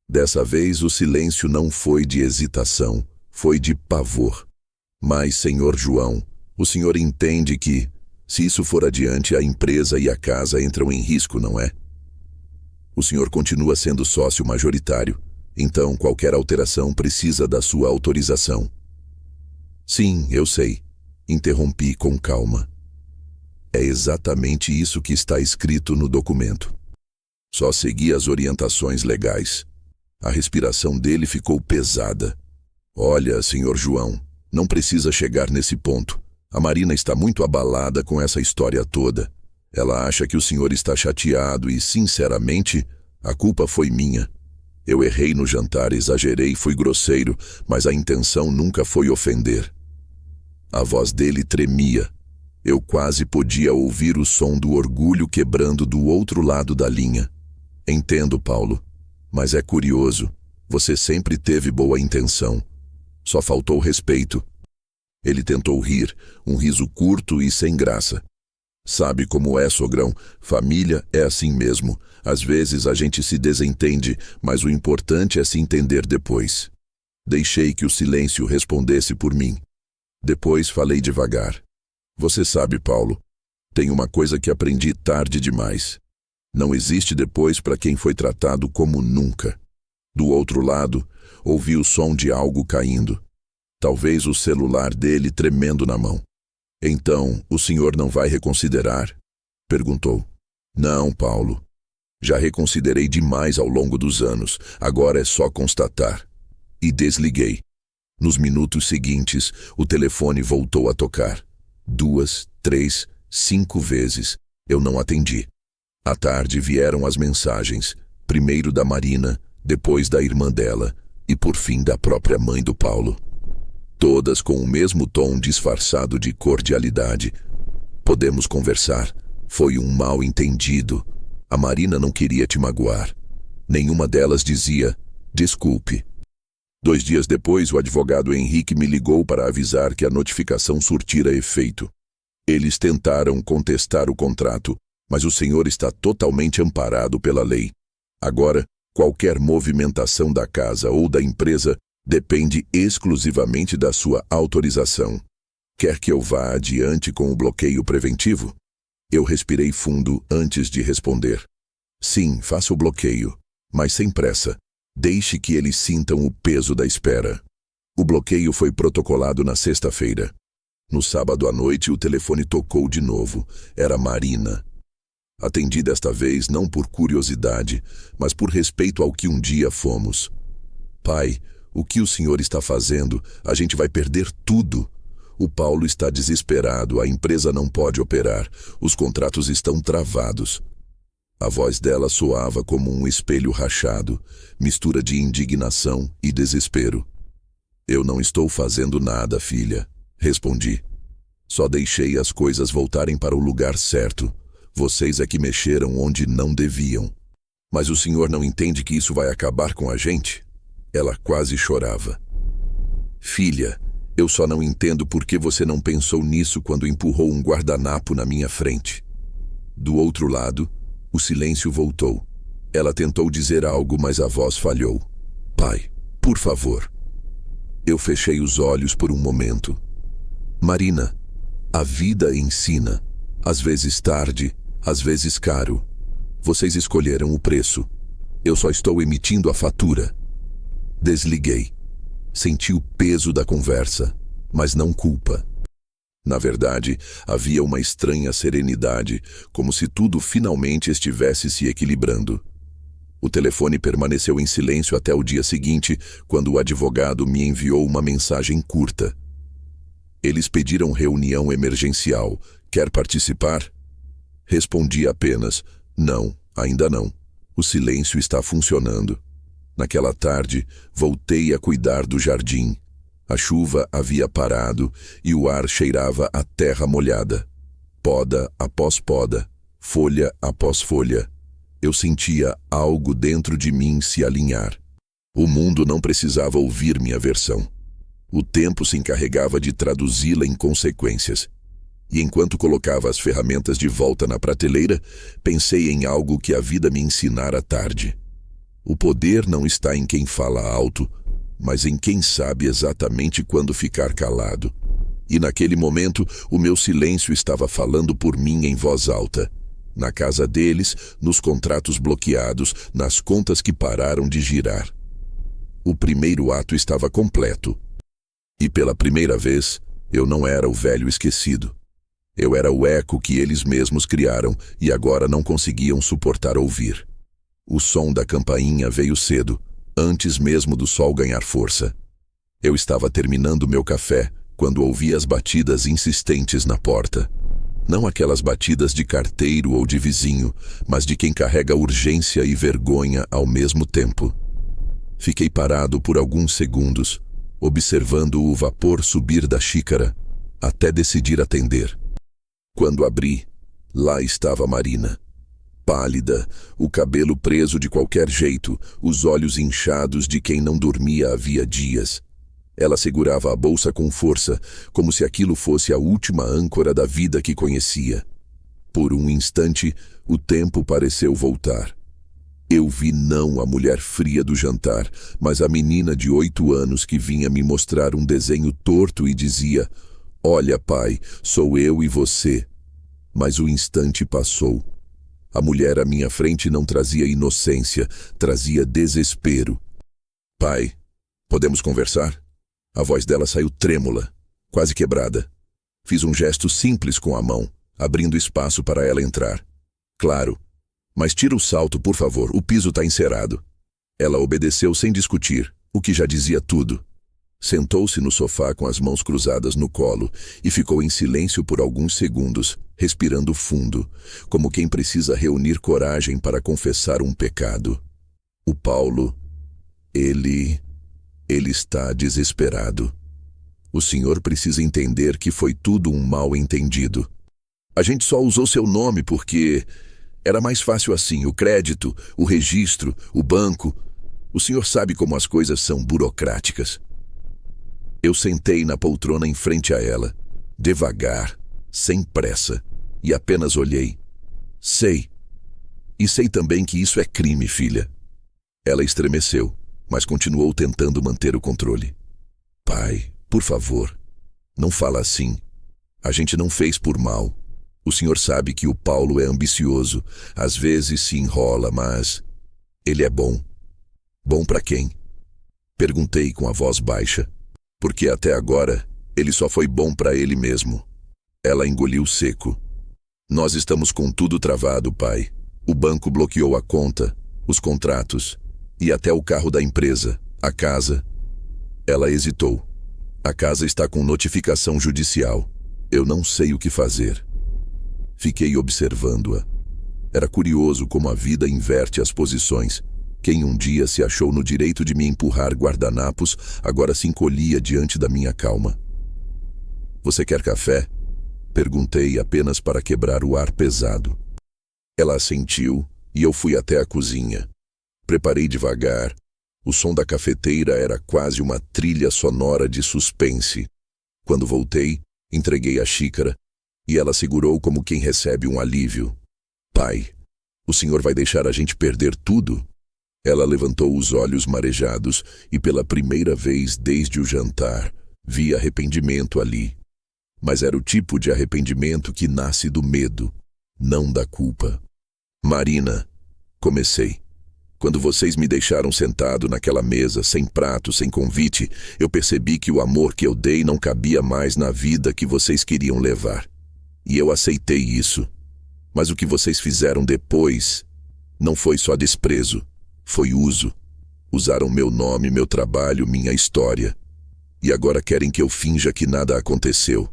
Dessa vez o silêncio não foi de hesitação, foi de pavor. Mas, senhor João, o senhor entende que, se isso for adiante, a empresa e a casa entram em risco, não é? O senhor continua sendo sócio majoritário, então qualquer alteração precisa da sua autorização. Sim, eu sei. Interrompi com calma. É exatamente isso que está escrito no documento. Só segui as orientações legais. A respiração dele ficou pesada. Olha, senhor João, não precisa chegar nesse ponto. A Marina está muito abalada com essa história toda. Ela acha que o senhor está chateado e, sinceramente, a culpa foi minha. Eu errei no jantar, exagerei, fui grosseiro, mas a intenção nunca foi ofender. A voz dele tremia. Eu quase podia ouvir o som do orgulho quebrando do outro lado da linha. Entendo, Paulo, mas é curioso. Você sempre teve boa intenção. Só faltou respeito. Ele tentou rir, um riso curto e sem graça. Sabe como é, sogrão? Família é assim mesmo. Às vezes a gente se desentende, mas o importante é se entender depois. Deixei que o silêncio respondesse por mim. Depois falei devagar. Você sabe, Paulo, tem uma coisa que aprendi tarde demais. Não existe depois para quem foi tratado como nunca. Do outro lado, ouvi o som de algo caindo. Talvez o celular dele tremendo na mão. Então, o senhor não vai reconsiderar? Perguntou. Não, Paulo. Já reconsiderei demais ao longo dos anos. Agora é só constatar. E desliguei. Nos minutos seguintes, o telefone voltou a tocar. 2, 3, 5 vezes. Eu não atendi. À tarde vieram as mensagens. Primeiro da Marina, depois da irmã dela e por fim da própria mãe do Paulo. Todas com o mesmo tom disfarçado de cordialidade. Podemos conversar. Foi um mal-entendido. A Marina não queria te magoar. Nenhuma delas dizia, desculpe. 2 dias depois, o advogado Henrique me ligou para avisar que a notificação surtira efeito. Eles tentaram contestar o contrato, mas o senhor está totalmente amparado pela lei. Agora, qualquer movimentação da casa ou da empresa depende exclusivamente da sua autorização. Quer que eu vá adiante com o bloqueio preventivo? Eu respirei fundo antes de responder. Sim, faça o bloqueio, mas sem pressa. Deixe que eles sintam o peso da espera. O bloqueio foi protocolado na sexta-feira. No sábado à noite, o telefone tocou de novo. Era Marina. Atendi desta vez não por curiosidade, mas por respeito ao que um dia fomos. Pai, o que o senhor está fazendo? A gente vai perder tudo. O Paulo está desesperado, a empresa não pode operar, os contratos estão travados. A voz dela soava como um espelho rachado, mistura de indignação e desespero. Eu não estou fazendo nada, filha, respondi. Só deixei as coisas voltarem para o lugar certo. Vocês é que mexeram onde não deviam. Mas o senhor não entende que isso vai acabar com a gente? Ela quase chorava. Filha, eu só não entendo por que você não pensou nisso quando empurrou um guardanapo na minha frente. Do outro lado, o silêncio voltou. Ela tentou dizer algo, mas a voz falhou. Pai, por favor. Eu fechei os olhos por um momento. Marina, a vida ensina. Às vezes tarde, às vezes caro. Vocês escolheram o preço. Eu só estou emitindo a fatura. Desliguei. Senti o peso da conversa, mas não culpa. Na verdade, havia uma estranha serenidade, como se tudo finalmente estivesse se equilibrando. O telefone permaneceu em silêncio até o dia seguinte, quando o advogado me enviou uma mensagem curta. Eles pediram reunião emergencial. Quer participar? Respondi apenas, não, ainda não. O silêncio está funcionando. Naquela tarde, voltei a cuidar do jardim. A chuva havia parado e o ar cheirava a terra molhada. Poda após poda, folha após folha. Eu sentia algo dentro de mim se alinhar. O mundo não precisava ouvir minha versão. O tempo se encarregava de traduzi-la em consequências. E enquanto colocava as ferramentas de volta na prateleira, pensei em algo que a vida me ensinara tarde. O poder não está em quem fala alto, mas em quem sabe exatamente quando ficar calado. E naquele momento, o meu silêncio estava falando por mim em voz alta. Na casa deles, nos contratos bloqueados, nas contas que pararam de girar. O primeiro ato estava completo. E pela primeira vez, eu não era o velho esquecido. Eu era o eco que eles mesmos criaram e agora não conseguiam suportar ouvir. O som da campainha veio cedo, antes mesmo do sol ganhar força. Eu estava terminando meu café quando ouvi as batidas insistentes na porta. Não aquelas batidas de carteiro ou de vizinho, mas de quem carrega urgência e vergonha ao mesmo tempo. Fiquei parado por alguns segundos, observando o vapor subir da xícara, até decidir atender. Quando abri, lá estava Marina. Pálida, o cabelo preso de qualquer jeito, os olhos inchados de quem não dormia havia dias. Ela segurava a bolsa com força, como se aquilo fosse a última âncora da vida que conhecia. Por um instante, o tempo pareceu voltar. Eu vi não a mulher fria do jantar, mas a menina de 8 anos que vinha me mostrar um desenho torto e dizia: "Olha, pai, sou eu e você." Mas o instante passou. A mulher à minha frente não trazia inocência, trazia desespero. "Pai, podemos conversar?" A voz dela saiu trêmula, quase quebrada. Fiz um gesto simples com a mão, abrindo espaço para ela entrar. "Claro, mas tira o salto, por favor, o piso está encerado." Ela obedeceu sem discutir, o que já dizia tudo. Sentou-se no sofá com as mãos cruzadas no colo e ficou em silêncio por alguns segundos, respirando fundo, como quem precisa reunir coragem para confessar um pecado. O Paulo, ele está desesperado. O senhor precisa entender que foi tudo um mal-entendido. A gente só usou seu nome porque era mais fácil assim, o crédito, o registro, o banco. O senhor sabe como as coisas são burocráticas. Eu sentei na poltrona em frente a ela, devagar, sem pressa, e apenas olhei. "Sei. E sei também que isso é crime, filha." Ela estremeceu, mas continuou tentando manter o controle. "Pai, por favor, não fala assim. A gente não fez por mal. O senhor sabe que o Paulo é ambicioso, às vezes se enrola, mas ele é bom." "Bom para quem?" Perguntei com a voz baixa, porque até agora ele só foi bom para ele mesmo. Ela engoliu seco. "Nós estamos com tudo travado, pai. O banco bloqueou a conta, os contratos e até o carro da empresa, a casa." Ela hesitou. "A casa está com notificação judicial. Eu não sei o que fazer." Fiquei observando-a. Era curioso como a vida inverte as posições. Quem um dia se achou no direito de me empurrar guardanapos, agora se encolhia diante da minha calma. "Você quer café?" Perguntei apenas para quebrar o ar pesado. Ela assentiu e eu fui até a cozinha. Preparei devagar. O som da cafeteira era quase uma trilha sonora de suspense. Quando voltei, entreguei a xícara e ela segurou como quem recebe um alívio. "Pai, o senhor vai deixar a gente perder tudo?" Ela levantou os olhos marejados e pela primeira vez desde o jantar, vi arrependimento ali. Mas era o tipo de arrependimento que nasce do medo, não da culpa. "Marina", comecei. "Quando vocês me deixaram sentado naquela mesa, sem prato, sem convite, eu percebi que o amor que eu dei não cabia mais na vida que vocês queriam levar. E eu aceitei isso. Mas o que vocês fizeram depois não foi só desprezo, foi uso. Usaram meu nome, meu trabalho, minha história. E agora querem que eu finja que nada aconteceu."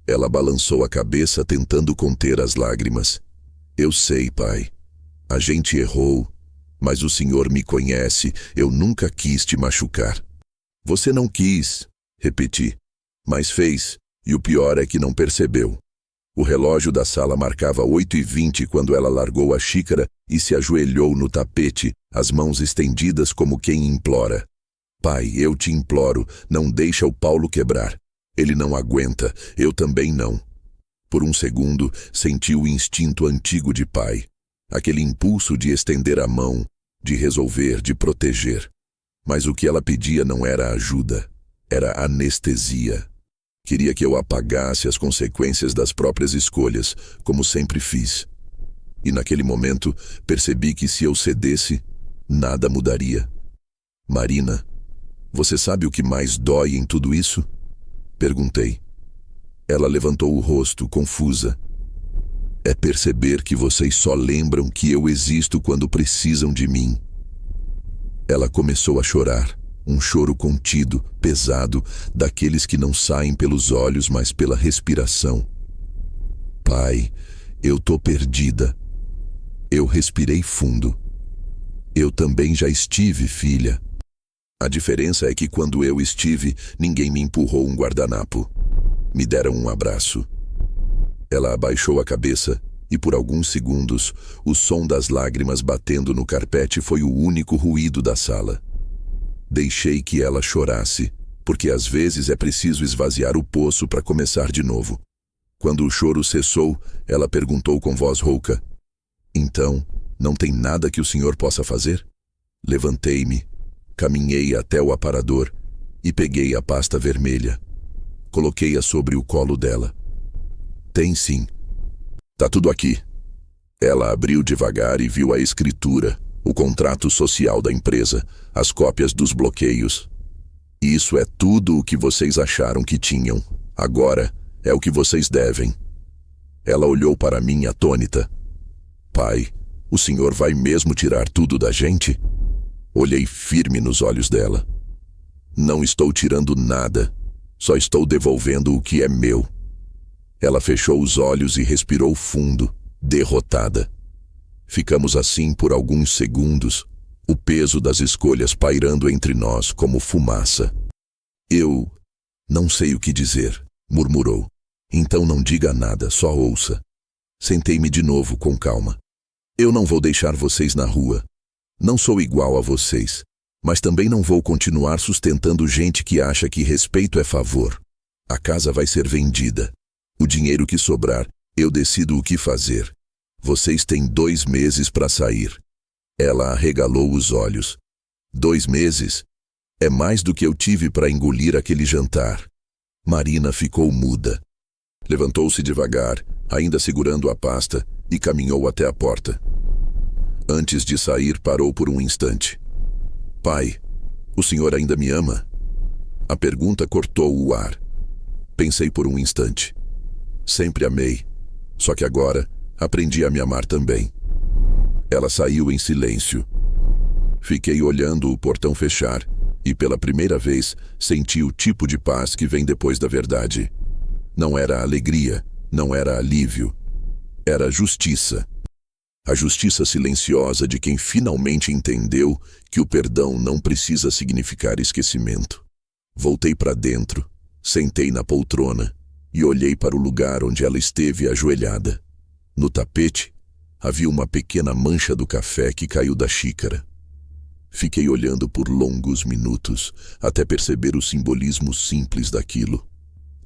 Ela balançou a cabeça tentando conter as lágrimas. "Eu sei, pai. A gente errou. Mas o senhor me conhece, eu nunca quis te machucar." "Você não quis", repeti. "Mas fez, e o pior é que não percebeu." O relógio da sala marcava 8h20 quando ela largou a xícara e se ajoelhou no tapete, as mãos estendidas como quem implora. "Pai, eu te imploro, não deixa o Paulo quebrar. Ele não aguenta, eu também não." Por um segundo, senti o instinto antigo de pai. Aquele impulso de estender a mão, de resolver, de proteger. Mas o que ela pedia não era ajuda, era anestesia. Queria que eu apagasse as consequências das próprias escolhas, como sempre fiz. E naquele momento, percebi que se eu cedesse, nada mudaria. Marina, você sabe o que mais dói em tudo isso? Perguntei. Ela levantou o rosto, confusa. É perceber que vocês só lembram que eu existo quando precisam de mim. Ela começou a chorar, um choro contido, pesado, daqueles que não saem pelos olhos, mas pela respiração. Pai, eu tô perdida. Eu respirei fundo. Eu também já estive, filha. A diferença é que quando eu estive, ninguém me empurrou um guardanapo. Me deram um abraço. Ela abaixou a cabeça e por alguns segundos, o som das lágrimas batendo no carpete foi o único ruído da sala. Deixei que ela chorasse, porque às vezes é preciso esvaziar o poço para começar de novo. Quando o choro cessou, ela perguntou com voz rouca: Então, não tem nada que o senhor possa fazer? Levantei-me, caminhei até o aparador e peguei a pasta vermelha. Coloquei-a sobre o colo dela. Tem sim. Tá tudo aqui. Ela abriu devagar e viu a escritura, o contrato social da empresa, as cópias dos bloqueios. Isso é tudo o que vocês acharam que tinham. Agora é o que vocês devem. Ela olhou para mim atônita. Pai, o senhor vai mesmo tirar tudo da gente? Olhei firme nos olhos dela. Não estou tirando nada. Só estou devolvendo o que é meu. Ela fechou os olhos e respirou fundo, derrotada. Ficamos assim por alguns segundos, o peso das escolhas pairando entre nós como fumaça. Eu não sei o que dizer, murmurou. Então não diga nada, só ouça. Sentei-me de novo com calma. Eu não vou deixar vocês na rua. Não sou igual a vocês, mas também não vou continuar sustentando gente que acha que respeito é favor. A casa vai ser vendida. O dinheiro que sobrar, eu decido o que fazer. Vocês têm 2 meses para sair. Ela arregalou os olhos. 2 meses? É mais do que eu tive para engolir aquele jantar. Marina ficou muda. Levantou-se devagar, ainda segurando a pasta, e caminhou até a porta. Antes de sair, parou por um instante. Pai, o senhor ainda me ama? A pergunta cortou o ar. Pensei por um instante. Sempre amei, só que agora aprendi a me amar também. Ela saiu em silêncio. Fiquei olhando o portão fechar e pela primeira vez senti o tipo de paz que vem depois da verdade. Não era alegria, não era alívio. Era justiça. A justiça silenciosa de quem finalmente entendeu que o perdão não precisa significar esquecimento. Voltei para dentro, sentei na poltrona e olhei para o lugar onde ela esteve ajoelhada. No tapete, havia uma pequena mancha do café que caiu da xícara. Fiquei olhando por longos minutos, até perceber o simbolismo simples daquilo.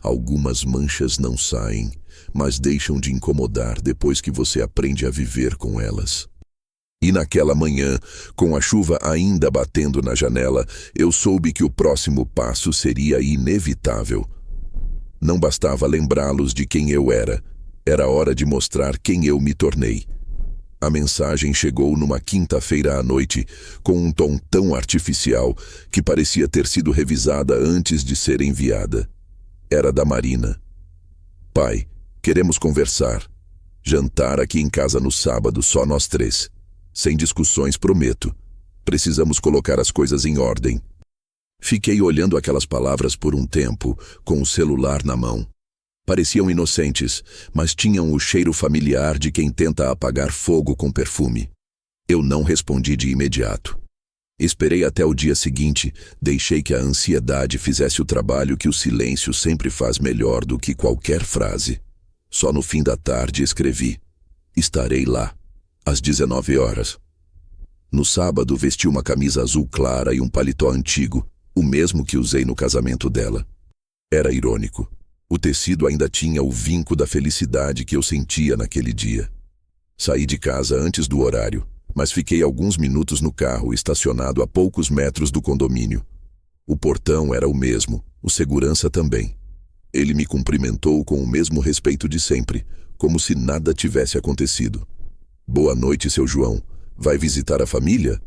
Algumas manchas não saem, mas deixam de incomodar depois que você aprende a viver com elas. E naquela manhã, com a chuva ainda batendo na janela, eu soube que o próximo passo seria inevitável. Não bastava lembrá-los de quem eu era. Era hora de mostrar quem eu me tornei. A mensagem chegou numa quinta-feira à noite, com um tom tão artificial que parecia ter sido revisada antes de ser enviada. Era da Marina. Pai, queremos conversar. Jantar aqui em casa no sábado, só nós 3. Sem discussões, prometo. Precisamos colocar as coisas em ordem. Fiquei olhando aquelas palavras por um tempo, com o celular na mão. Pareciam inocentes, mas tinham o cheiro familiar de quem tenta apagar fogo com perfume. Eu não respondi de imediato. Esperei até o dia seguinte, deixei que a ansiedade fizesse o trabalho que o silêncio sempre faz melhor do que qualquer frase. Só no fim da tarde escrevi: estarei lá, às 19 horas. No sábado vesti uma camisa azul clara e um paletó antigo, o mesmo que usei no casamento dela. Era irônico. O tecido ainda tinha o vinco da felicidade que eu sentia naquele dia. Saí de casa antes do horário, mas fiquei alguns minutos no carro estacionado a poucos metros do condomínio. O portão era o mesmo, o segurança também. Ele me cumprimentou com o mesmo respeito de sempre, como se nada tivesse acontecido. Boa noite, seu João. Vai visitar a família?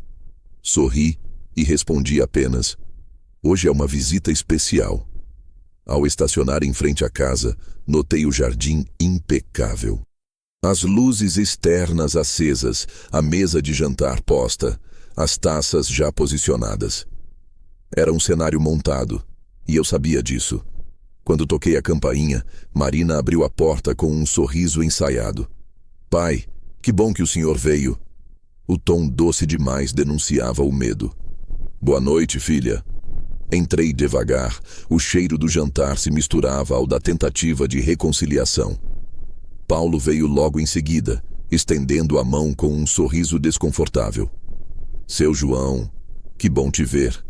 Sorri e respondi apenas: hoje é uma visita especial. Ao estacionar em frente à casa, notei o jardim impecável. As luzes externas acesas, a mesa de jantar posta, as taças já posicionadas. Era um cenário montado, e eu sabia disso. Quando toquei a campainha, Marina abriu a porta com um sorriso ensaiado. Pai, que bom que o senhor veio. O tom doce demais denunciava o medo. Boa noite, filha. Entrei devagar, o cheiro do jantar se misturava ao da tentativa de reconciliação. Paulo veio logo em seguida, estendendo a mão com um sorriso desconfortável. Seu João, que bom te ver.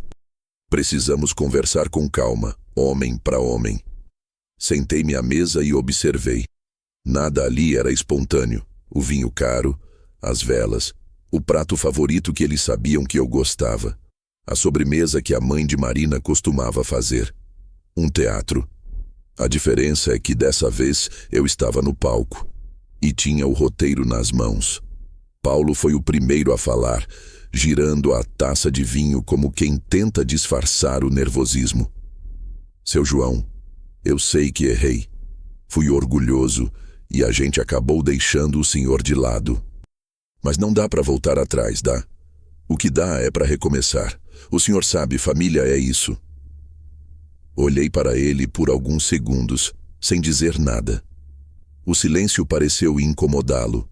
Precisamos conversar com calma, homem para homem. Sentei-me à mesa e observei. Nada ali era espontâneo. O vinho caro, as velas, o prato favorito que eles sabiam que eu gostava, a sobremesa que a mãe de Marina costumava fazer. Um teatro. A diferença é que dessa vez eu estava no palco e tinha o roteiro nas mãos. Paulo foi o primeiro a falar, girando a taça de vinho como quem tenta disfarçar o nervosismo. Seu João, eu sei que errei. Fui orgulhoso e a gente acabou deixando o senhor de lado. Mas não dá para voltar atrás, dá? O que dá é para recomeçar. O senhor sabe, família é isso. Olhei para ele por alguns segundos, sem dizer nada. O silêncio pareceu incomodá-lo.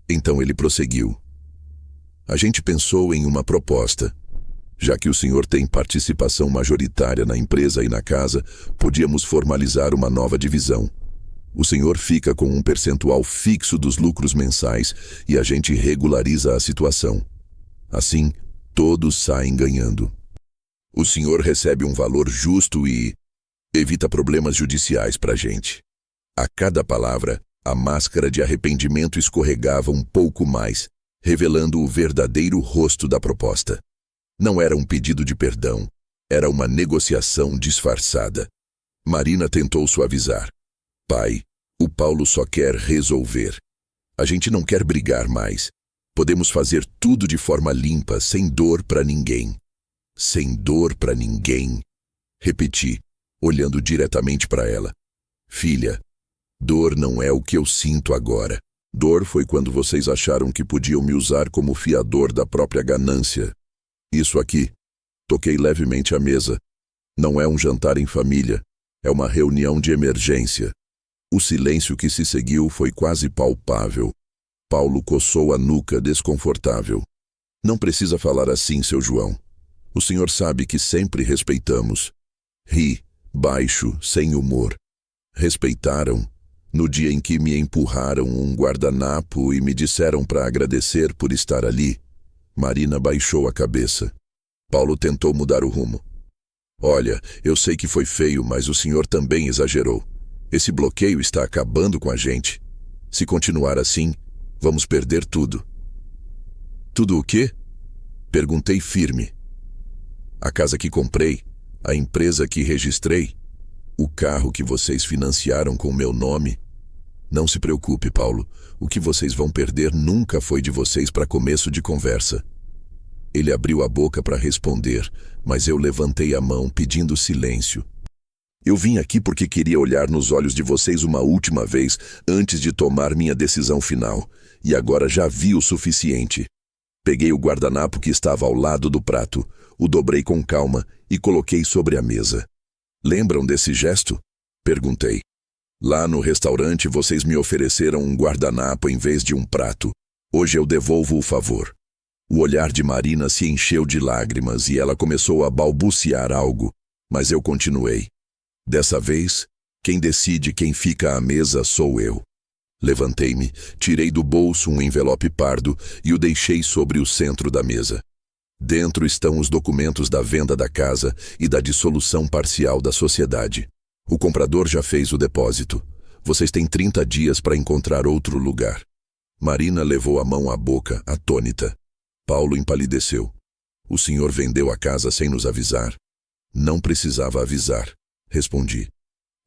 Então ele prosseguiu. A gente pensou em uma proposta. Já que o senhor tem participação majoritária na empresa e na casa, podíamos formalizar uma nova divisão. O senhor fica com um percentual fixo dos lucros mensais e a gente regulariza a situação. Assim, todos saem ganhando. O senhor recebe um valor justo e evita problemas judiciais pra gente. A cada palavra, a máscara de arrependimento escorregava um pouco mais, revelando o verdadeiro rosto da proposta. Não era um pedido de perdão, era uma negociação disfarçada. Marina tentou suavizar. Pai, o Paulo só quer resolver. A gente não quer brigar mais. Podemos fazer tudo de forma limpa, sem dor para ninguém. Sem dor para ninguém. Repeti, olhando diretamente para ela. Filha, dor não é o que eu sinto agora. Dor foi quando vocês acharam que podiam me usar como fiador da própria ganância. Isso aqui. Toquei levemente a mesa. Não é um jantar em família. É uma reunião de emergência. O silêncio que se seguiu foi quase palpável. Paulo coçou a nuca desconfortável. Não precisa falar assim, seu João. O senhor sabe que sempre respeitamos. Ri, baixo, sem humor. Respeitaram no dia em que me empurraram um guardanapo e me disseram para agradecer por estar ali. Marina baixou a cabeça. Paulo tentou mudar o rumo. Olha, eu sei que foi feio, mas o senhor também exagerou. Esse bloqueio está acabando com a gente. Se continuar assim, vamos perder tudo. Tudo o quê? Perguntei firme. A casa que comprei, a empresa que registrei, o carro que vocês financiaram com meu nome. Não se preocupe, Paulo. O que vocês vão perder nunca foi de vocês para começo de conversa. Ele abriu a boca para responder, mas eu levantei a mão pedindo silêncio. Eu vim aqui porque queria olhar nos olhos de vocês uma última vez antes de tomar minha decisão final, e agora já vi o suficiente. Peguei o guardanapo que estava ao lado do prato, o dobrei com calma e coloquei sobre a mesa. Lembram desse gesto? Perguntei. Lá no restaurante vocês me ofereceram um guardanapo em vez de um prato. Hoje eu devolvo o favor. O olhar de Marina se encheu de lágrimas e ela começou a balbuciar algo, mas eu continuei. Dessa vez, quem decide quem fica à mesa sou eu. Levantei-me, tirei do bolso um envelope pardo e o deixei sobre o centro da mesa. Dentro estão os documentos da venda da casa e da dissolução parcial da sociedade. O comprador já fez o depósito. Vocês têm 30 dias para encontrar outro lugar. Marina levou a mão à boca, atônita. Paulo empalideceu. O senhor vendeu a casa sem nos avisar? Não precisava avisar, respondi.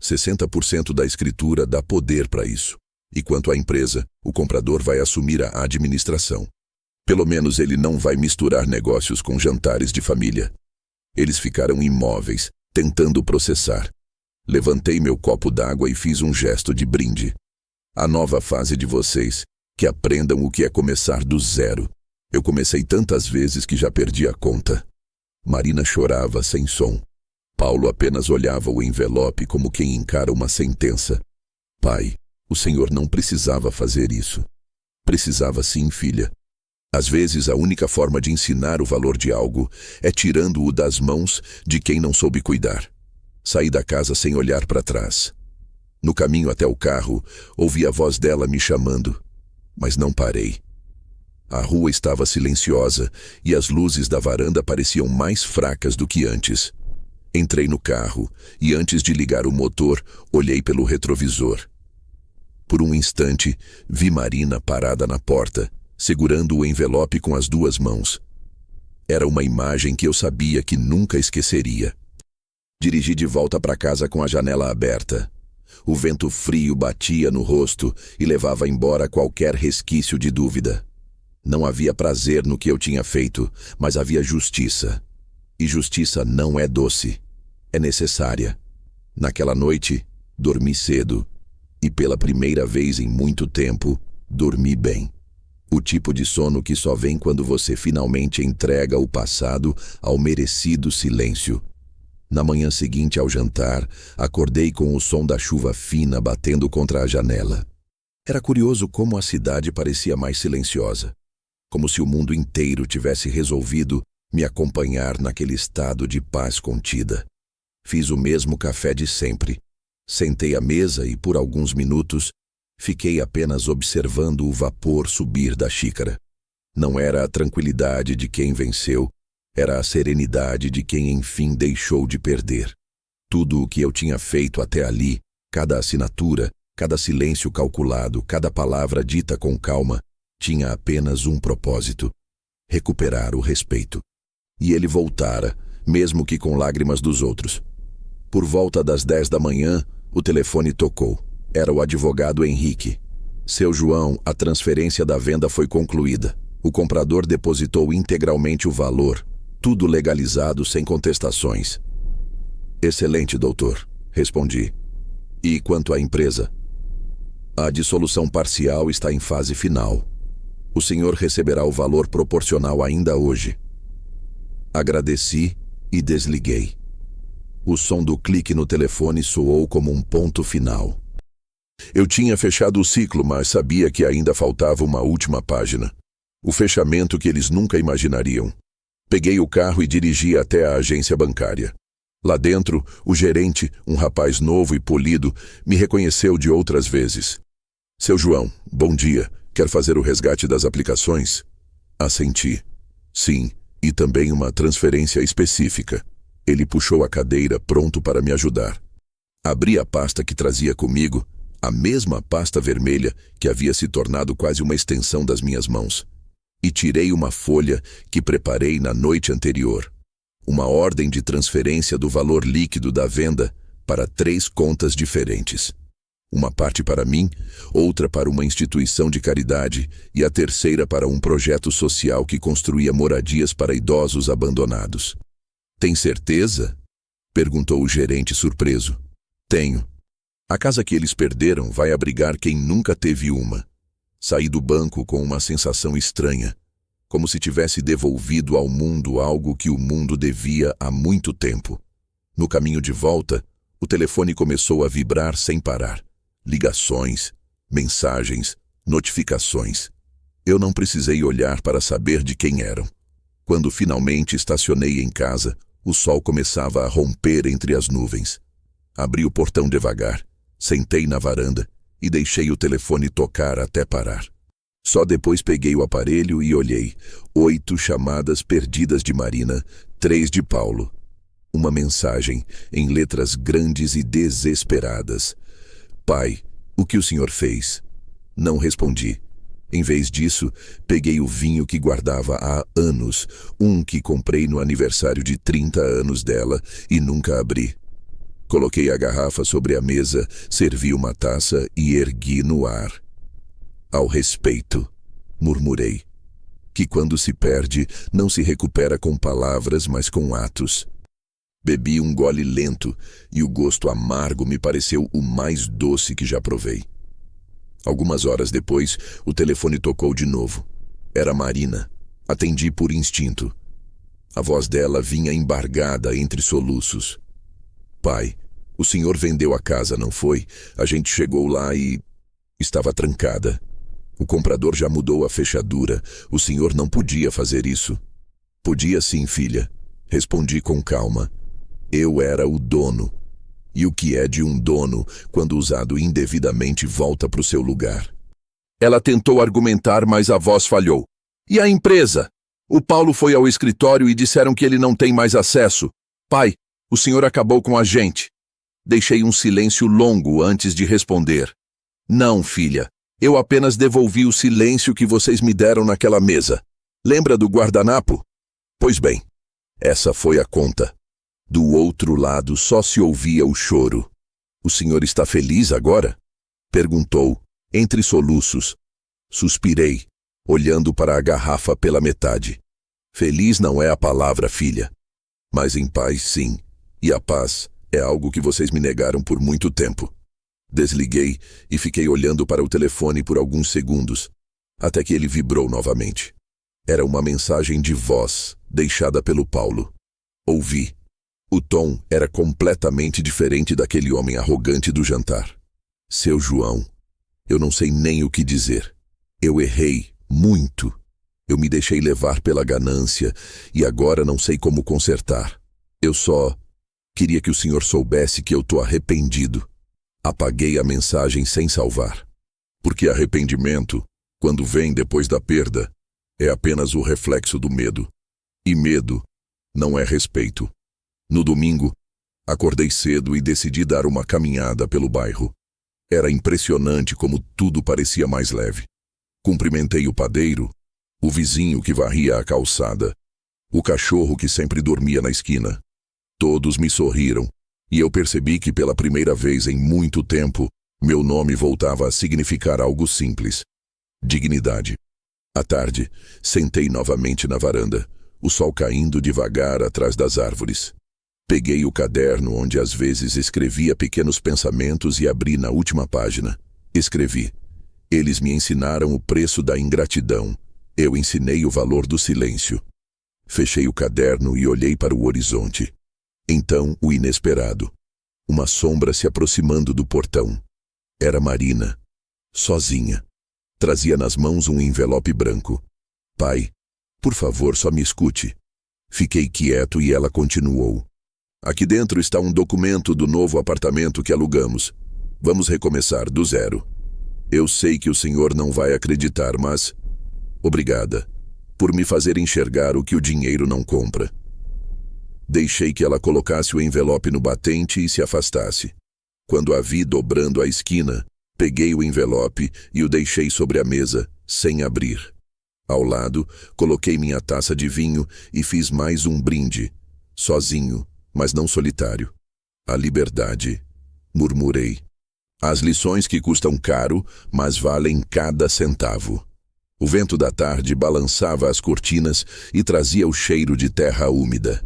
60% da escritura dá poder para isso. E quanto à empresa, o comprador vai assumir a administração. Pelo menos ele não vai misturar negócios com jantares de família. Eles ficaram imóveis, tentando processar. Levantei meu copo d'água e fiz um gesto de brinde. A nova fase de vocês, que aprendam o que é começar do zero. Eu comecei tantas vezes que já perdi a conta. Marina chorava sem som. Paulo apenas olhava o envelope como quem encara uma sentença. Pai, o senhor não precisava fazer isso. Precisava sim, filha. Às vezes a única forma de ensinar o valor de algo é tirando-o das mãos de quem não soube cuidar. Saí da casa sem olhar para trás. No caminho até o carro, ouvi a voz dela me chamando, mas não parei. A rua estava silenciosa e as luzes da varanda pareciam mais fracas do que antes. Entrei no carro e antes de ligar o motor, olhei pelo retrovisor. Por um instante, vi Marina parada na porta, segurando o envelope com as duas mãos. Era uma imagem que eu sabia que nunca esqueceria. Dirigi de volta para casa com a janela aberta. O vento frio batia no rosto e levava embora qualquer resquício de dúvida. Não havia prazer no que eu tinha feito, mas havia justiça. E justiça não é doce, é necessária. Naquela noite, dormi cedo. E pela primeira vez em muito tempo, dormi bem. O tipo de sono que só vem quando você finalmente entrega o passado ao merecido silêncio. Na manhã seguinte ao jantar, acordei com o som da chuva fina batendo contra a janela. Era curioso como a cidade parecia mais silenciosa. Como se o mundo inteiro tivesse resolvido me acompanhar naquele estado de paz contida. Fiz o mesmo café de sempre. Sentei à mesa e, por alguns minutos, fiquei apenas observando o vapor subir da xícara. Não era a tranquilidade de quem venceu, era a serenidade de quem enfim deixou de perder. Tudo o que eu tinha feito até ali, cada assinatura, cada silêncio calculado, cada palavra dita com calma, tinha apenas um propósito: recuperar o respeito. E ele voltara, mesmo que com lágrimas dos outros. Por volta das 10 da manhã, o telefone tocou. Era o advogado Henrique. Seu João, a transferência da venda foi concluída. O comprador depositou integralmente o valor, tudo legalizado sem contestações. Excelente, doutor, respondi. E quanto à empresa? A dissolução parcial está em fase final. O senhor receberá o valor proporcional ainda hoje. Agradeci e desliguei. O som do clique no telefone soou como um ponto final. Eu tinha fechado o ciclo, mas sabia que ainda faltava uma última página. O fechamento que eles nunca imaginariam. Peguei o carro e dirigi até a agência bancária. Lá dentro, o gerente, um rapaz novo e polido, me reconheceu de outras vezes. Seu João, bom dia. Quer fazer o resgate das aplicações? Assenti. Sim, e também uma transferência específica. Ele puxou a cadeira, pronto para me ajudar. Abri a pasta que trazia comigo, a mesma pasta vermelha que havia se tornado quase uma extensão das minhas mãos. E tirei uma folha que preparei na noite anterior. Uma ordem de transferência do valor líquido da venda para 3 contas diferentes. Uma parte para mim, outra para uma instituição de caridade e a terceira para um projeto social que construía moradias para idosos abandonados. Tem certeza? Perguntou o gerente surpreso. Tenho. A casa que eles perderam vai abrigar quem nunca teve uma. Saí do banco com uma sensação estranha, como se tivesse devolvido ao mundo algo que o mundo devia há muito tempo. No caminho de volta, o telefone começou a vibrar sem parar. Ligações, mensagens, notificações. Eu não precisei olhar para saber de quem eram. Quando finalmente estacionei em casa, o sol começava a romper entre as nuvens. Abri o portão devagar, sentei na varanda e deixei o telefone tocar até parar. Só depois peguei o aparelho e olhei. 8 chamadas perdidas de Marina, 3 de Paulo. Uma mensagem, em letras grandes e desesperadas. Pai, o que o senhor fez? Não respondi. Em vez disso, peguei o vinho que guardava há anos, um que comprei no aniversário de 30 anos dela e nunca abri. Coloquei a garrafa sobre a mesa, servi uma taça e ergui no ar. Ao respeito, murmurei, que quando se perde, não se recupera com palavras, mas com atos. Bebi um gole lento e o gosto amargo me pareceu o mais doce que já provei. Algumas horas depois, o telefone tocou de novo. Era Marina. Atendi por instinto. A voz dela vinha embargada entre soluços. Pai, o senhor vendeu a casa, não foi? A gente chegou lá e... estava trancada. O comprador já mudou a fechadura. O senhor não podia fazer isso. Podia sim, filha. Respondi com calma. Eu era o dono. E o que é de um dono, quando usado indevidamente, volta para o seu lugar? Ela tentou argumentar, mas a voz falhou. E a empresa? O Paulo foi ao escritório e disseram que ele não tem mais acesso. Pai, o senhor acabou com a gente. Deixei um silêncio longo antes de responder. Não, filha. Eu apenas devolvi o silêncio que vocês me deram naquela mesa. Lembra do guardanapo? Pois bem, essa foi a conta. Do outro lado só se ouvia o choro. O senhor está feliz agora? Perguntou, entre soluços. Suspirei, olhando para a garrafa pela metade. Feliz não é a palavra, filha. Mas em paz, sim. E a paz é algo que vocês me negaram por muito tempo. Desliguei e fiquei olhando para o telefone por alguns segundos, até que ele vibrou novamente. Era uma mensagem de voz, deixada pelo Paulo. Ouvi. O tom era completamente diferente daquele homem arrogante do jantar. Seu João, eu não sei nem o que dizer. Eu errei muito. Eu me deixei levar pela ganância e agora não sei como consertar. Eu só queria que o senhor soubesse que eu tô arrependido. Apaguei a mensagem sem salvar. Porque arrependimento, quando vem depois da perda, é apenas o reflexo do medo. E medo não é respeito. No domingo, acordei cedo e decidi dar uma caminhada pelo bairro. Era impressionante como tudo parecia mais leve. Cumprimentei o padeiro, o vizinho que varria a calçada, o cachorro que sempre dormia na esquina. Todos me sorriram, e eu percebi que pela primeira vez em muito tempo, meu nome voltava a significar algo simples: dignidade. À tarde, sentei novamente na varanda, o sol caindo devagar atrás das árvores. Peguei o caderno onde às vezes escrevia pequenos pensamentos e abri na última página. Escrevi: eles me ensinaram o preço da ingratidão. Eu ensinei o valor do silêncio. Fechei o caderno e olhei para o horizonte. Então, o inesperado. Uma sombra se aproximando do portão. Era Marina. Sozinha. Trazia nas mãos um envelope branco. Pai, por favor, só me escute. Fiquei quieto e ela continuou. Aqui dentro está um documento do novo apartamento que alugamos. Vamos recomeçar do zero. Eu sei que o senhor não vai acreditar, mas... obrigada por me fazer enxergar o que o dinheiro não compra. Deixei que ela colocasse o envelope no batente e se afastasse. Quando a vi dobrando a esquina, peguei o envelope e o deixei sobre a mesa, sem abrir. Ao lado, coloquei minha taça de vinho e fiz mais um brinde, sozinho, mas não solitário. A liberdade, murmurei. As lições que custam caro, mas valem cada centavo. O vento da tarde balançava as cortinas e trazia o cheiro de terra úmida.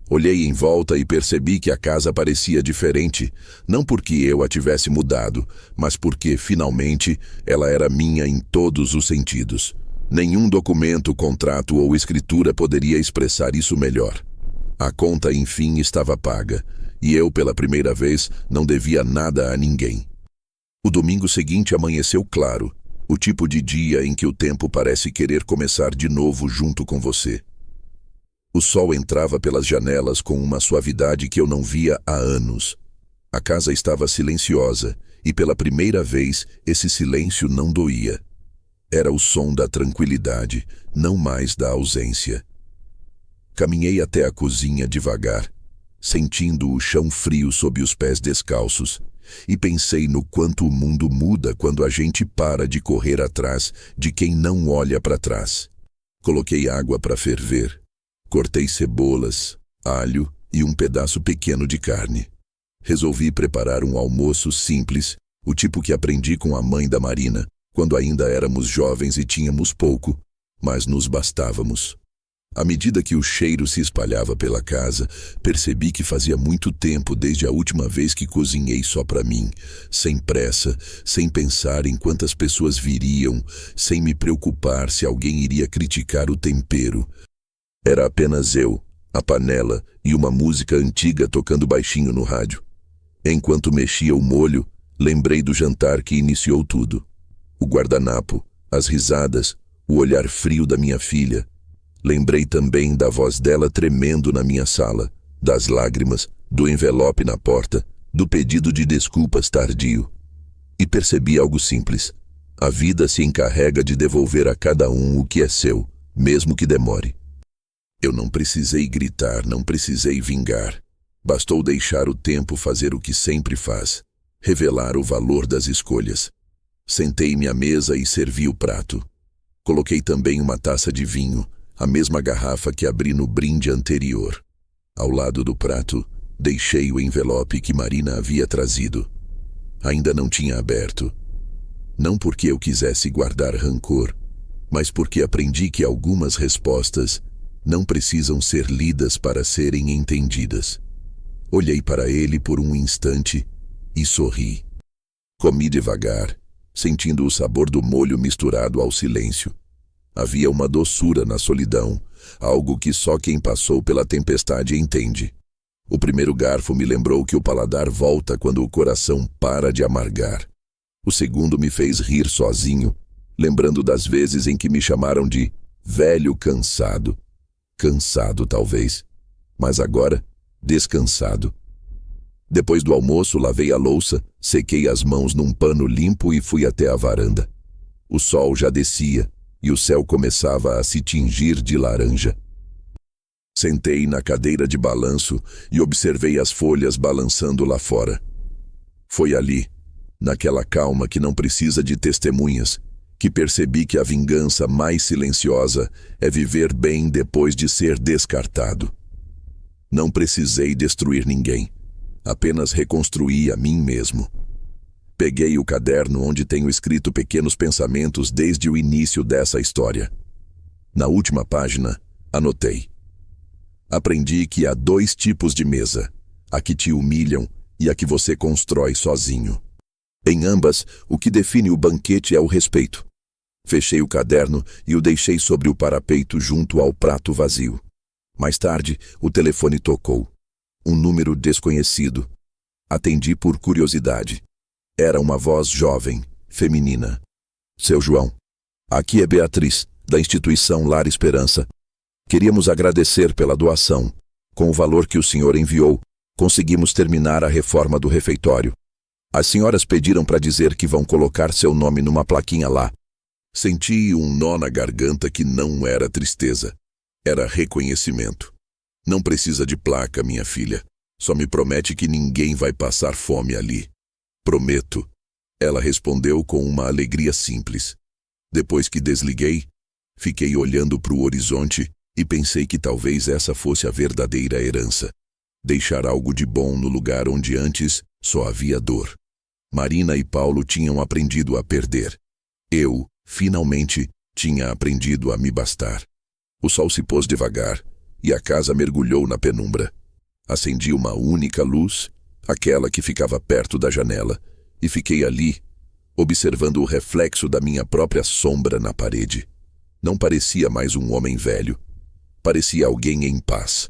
Olhei em volta e percebi que a casa parecia diferente, não porque eu a tivesse mudado, mas porque, finalmente, ela era minha em todos os sentidos. Nenhum documento, contrato ou escritura poderia expressar isso melhor. A conta, enfim, estava paga, e eu, pela primeira vez, não devia nada a ninguém. O domingo seguinte amanheceu claro, o tipo de dia em que o tempo parece querer começar de novo junto com você. O sol entrava pelas janelas com uma suavidade que eu não via há anos. A casa estava silenciosa, e pela primeira vez esse silêncio não doía. Era o som da tranquilidade, não mais da ausência. Caminhei até a cozinha devagar. sentindo o chão frio sob os pés descalços, e pensei no quanto o mundo muda quando a gente para de correr atrás de quem não olha para trás. Coloquei água para ferver, cortei cebolas, alho e um pedaço pequeno de carne. Resolvi preparar um almoço simples, o tipo que aprendi com a mãe da Marina, quando ainda éramos jovens e tínhamos pouco, mas nos bastávamos. À medida que o cheiro se espalhava pela casa, percebi que fazia muito tempo desde a última vez que cozinhei só para mim, sem pressa, sem pensar em quantas pessoas viriam, sem me preocupar se alguém iria criticar o tempero. Era apenas eu, a panela e uma música antiga tocando baixinho no rádio. Enquanto mexia o molho, lembrei do jantar que iniciou tudo. O guardanapo, as risadas, o olhar frio da minha filha. Lembrei também da voz dela tremendo na minha sala, das lágrimas, do envelope na porta, do pedido de desculpas tardio. E percebi algo simples. A vida se encarrega de devolver a cada um o que é seu, mesmo que demore. Eu não precisei gritar, não precisei vingar. Bastou deixar o tempo fazer o que sempre faz, revelar o valor das escolhas. Sentei-me à mesa e servi o prato. Coloquei também uma taça de vinho, a mesma garrafa que abri no brinde anterior. Ao lado do prato, deixei o envelope que Marina havia trazido. Ainda não tinha aberto. Não porque eu quisesse guardar rancor, mas porque aprendi que algumas respostas não precisam ser lidas para serem entendidas. Olhei para ele por um instante e sorri. Comi devagar, sentindo o sabor do molho misturado ao silêncio. Havia uma doçura na solidão, algo que só quem passou pela tempestade entende. O primeiro garfo me lembrou que o paladar volta quando o coração para de amargar. O segundo me fez rir sozinho, lembrando das vezes em que me chamaram de velho cansado. Cansado, talvez, mas agora descansado. Depois do almoço, lavei a louça, sequei as mãos num pano limpo e fui até a varanda. O sol já descia e o céu começava a se tingir de laranja. Sentei na cadeira de balanço e observei as folhas balançando lá fora. Foi ali, naquela calma que não precisa de testemunhas, que percebi que a vingança mais silenciosa é viver bem depois de ser descartado. Não precisei destruir ninguém, apenas reconstruí a mim mesmo. Peguei o caderno onde tenho escrito pequenos pensamentos desde o início dessa história. Na última página, anotei: aprendi que há 2 tipos de mesa, a que te humilham e a que você constrói sozinho. Em ambas, o que define o banquete é o respeito. Fechei o caderno e o deixei sobre o parapeito junto ao prato vazio. Mais tarde, o telefone tocou. Um número desconhecido. Atendi por curiosidade. Era uma voz jovem, feminina. Seu João, aqui é Beatriz, da instituição Lar Esperança. Queríamos agradecer pela doação. Com o valor que o senhor enviou, conseguimos terminar a reforma do refeitório. As senhoras pediram para dizer que vão colocar seu nome numa plaquinha lá. Senti um nó na garganta que não era tristeza. Era reconhecimento. Não precisa de placa, minha filha. Só me promete que ninguém vai passar fome ali. Prometo. Ela respondeu com uma alegria simples. Depois que desliguei, fiquei olhando para o horizonte e pensei que talvez essa fosse a verdadeira herança. Deixar algo de bom no lugar onde antes só havia dor. Marina e Paulo tinham aprendido a perder. Eu, finalmente, tinha aprendido a me bastar. O sol se pôs devagar e a casa mergulhou na penumbra. Acendi uma única luz, aquela que ficava perto da janela, e fiquei ali, observando o reflexo da minha própria sombra na parede. Não parecia mais um homem velho. Parecia alguém em paz.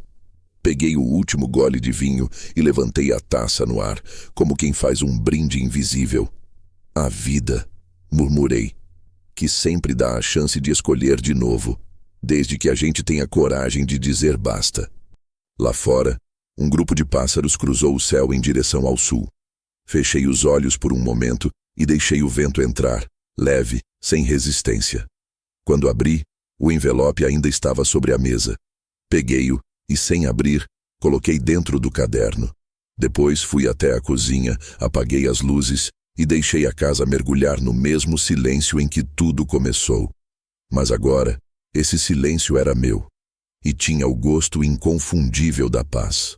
Peguei o último gole de vinho e levantei a taça no ar, como quem faz um brinde invisível. A vida, murmurei, que sempre dá a chance de escolher de novo, desde que a gente tenha coragem de dizer basta. Lá fora, um grupo de pássaros cruzou o céu em direção ao sul. Fechei os olhos por um momento e deixei o vento entrar, leve, sem resistência. Quando abri, o envelope ainda estava sobre a mesa. Peguei-o e, sem abrir, Coloquei dentro do caderno. Depois fui até a cozinha, apaguei as luzes e deixei a casa mergulhar no mesmo silêncio em que tudo começou. Mas agora, esse silêncio era meu e tinha o gosto inconfundível da paz.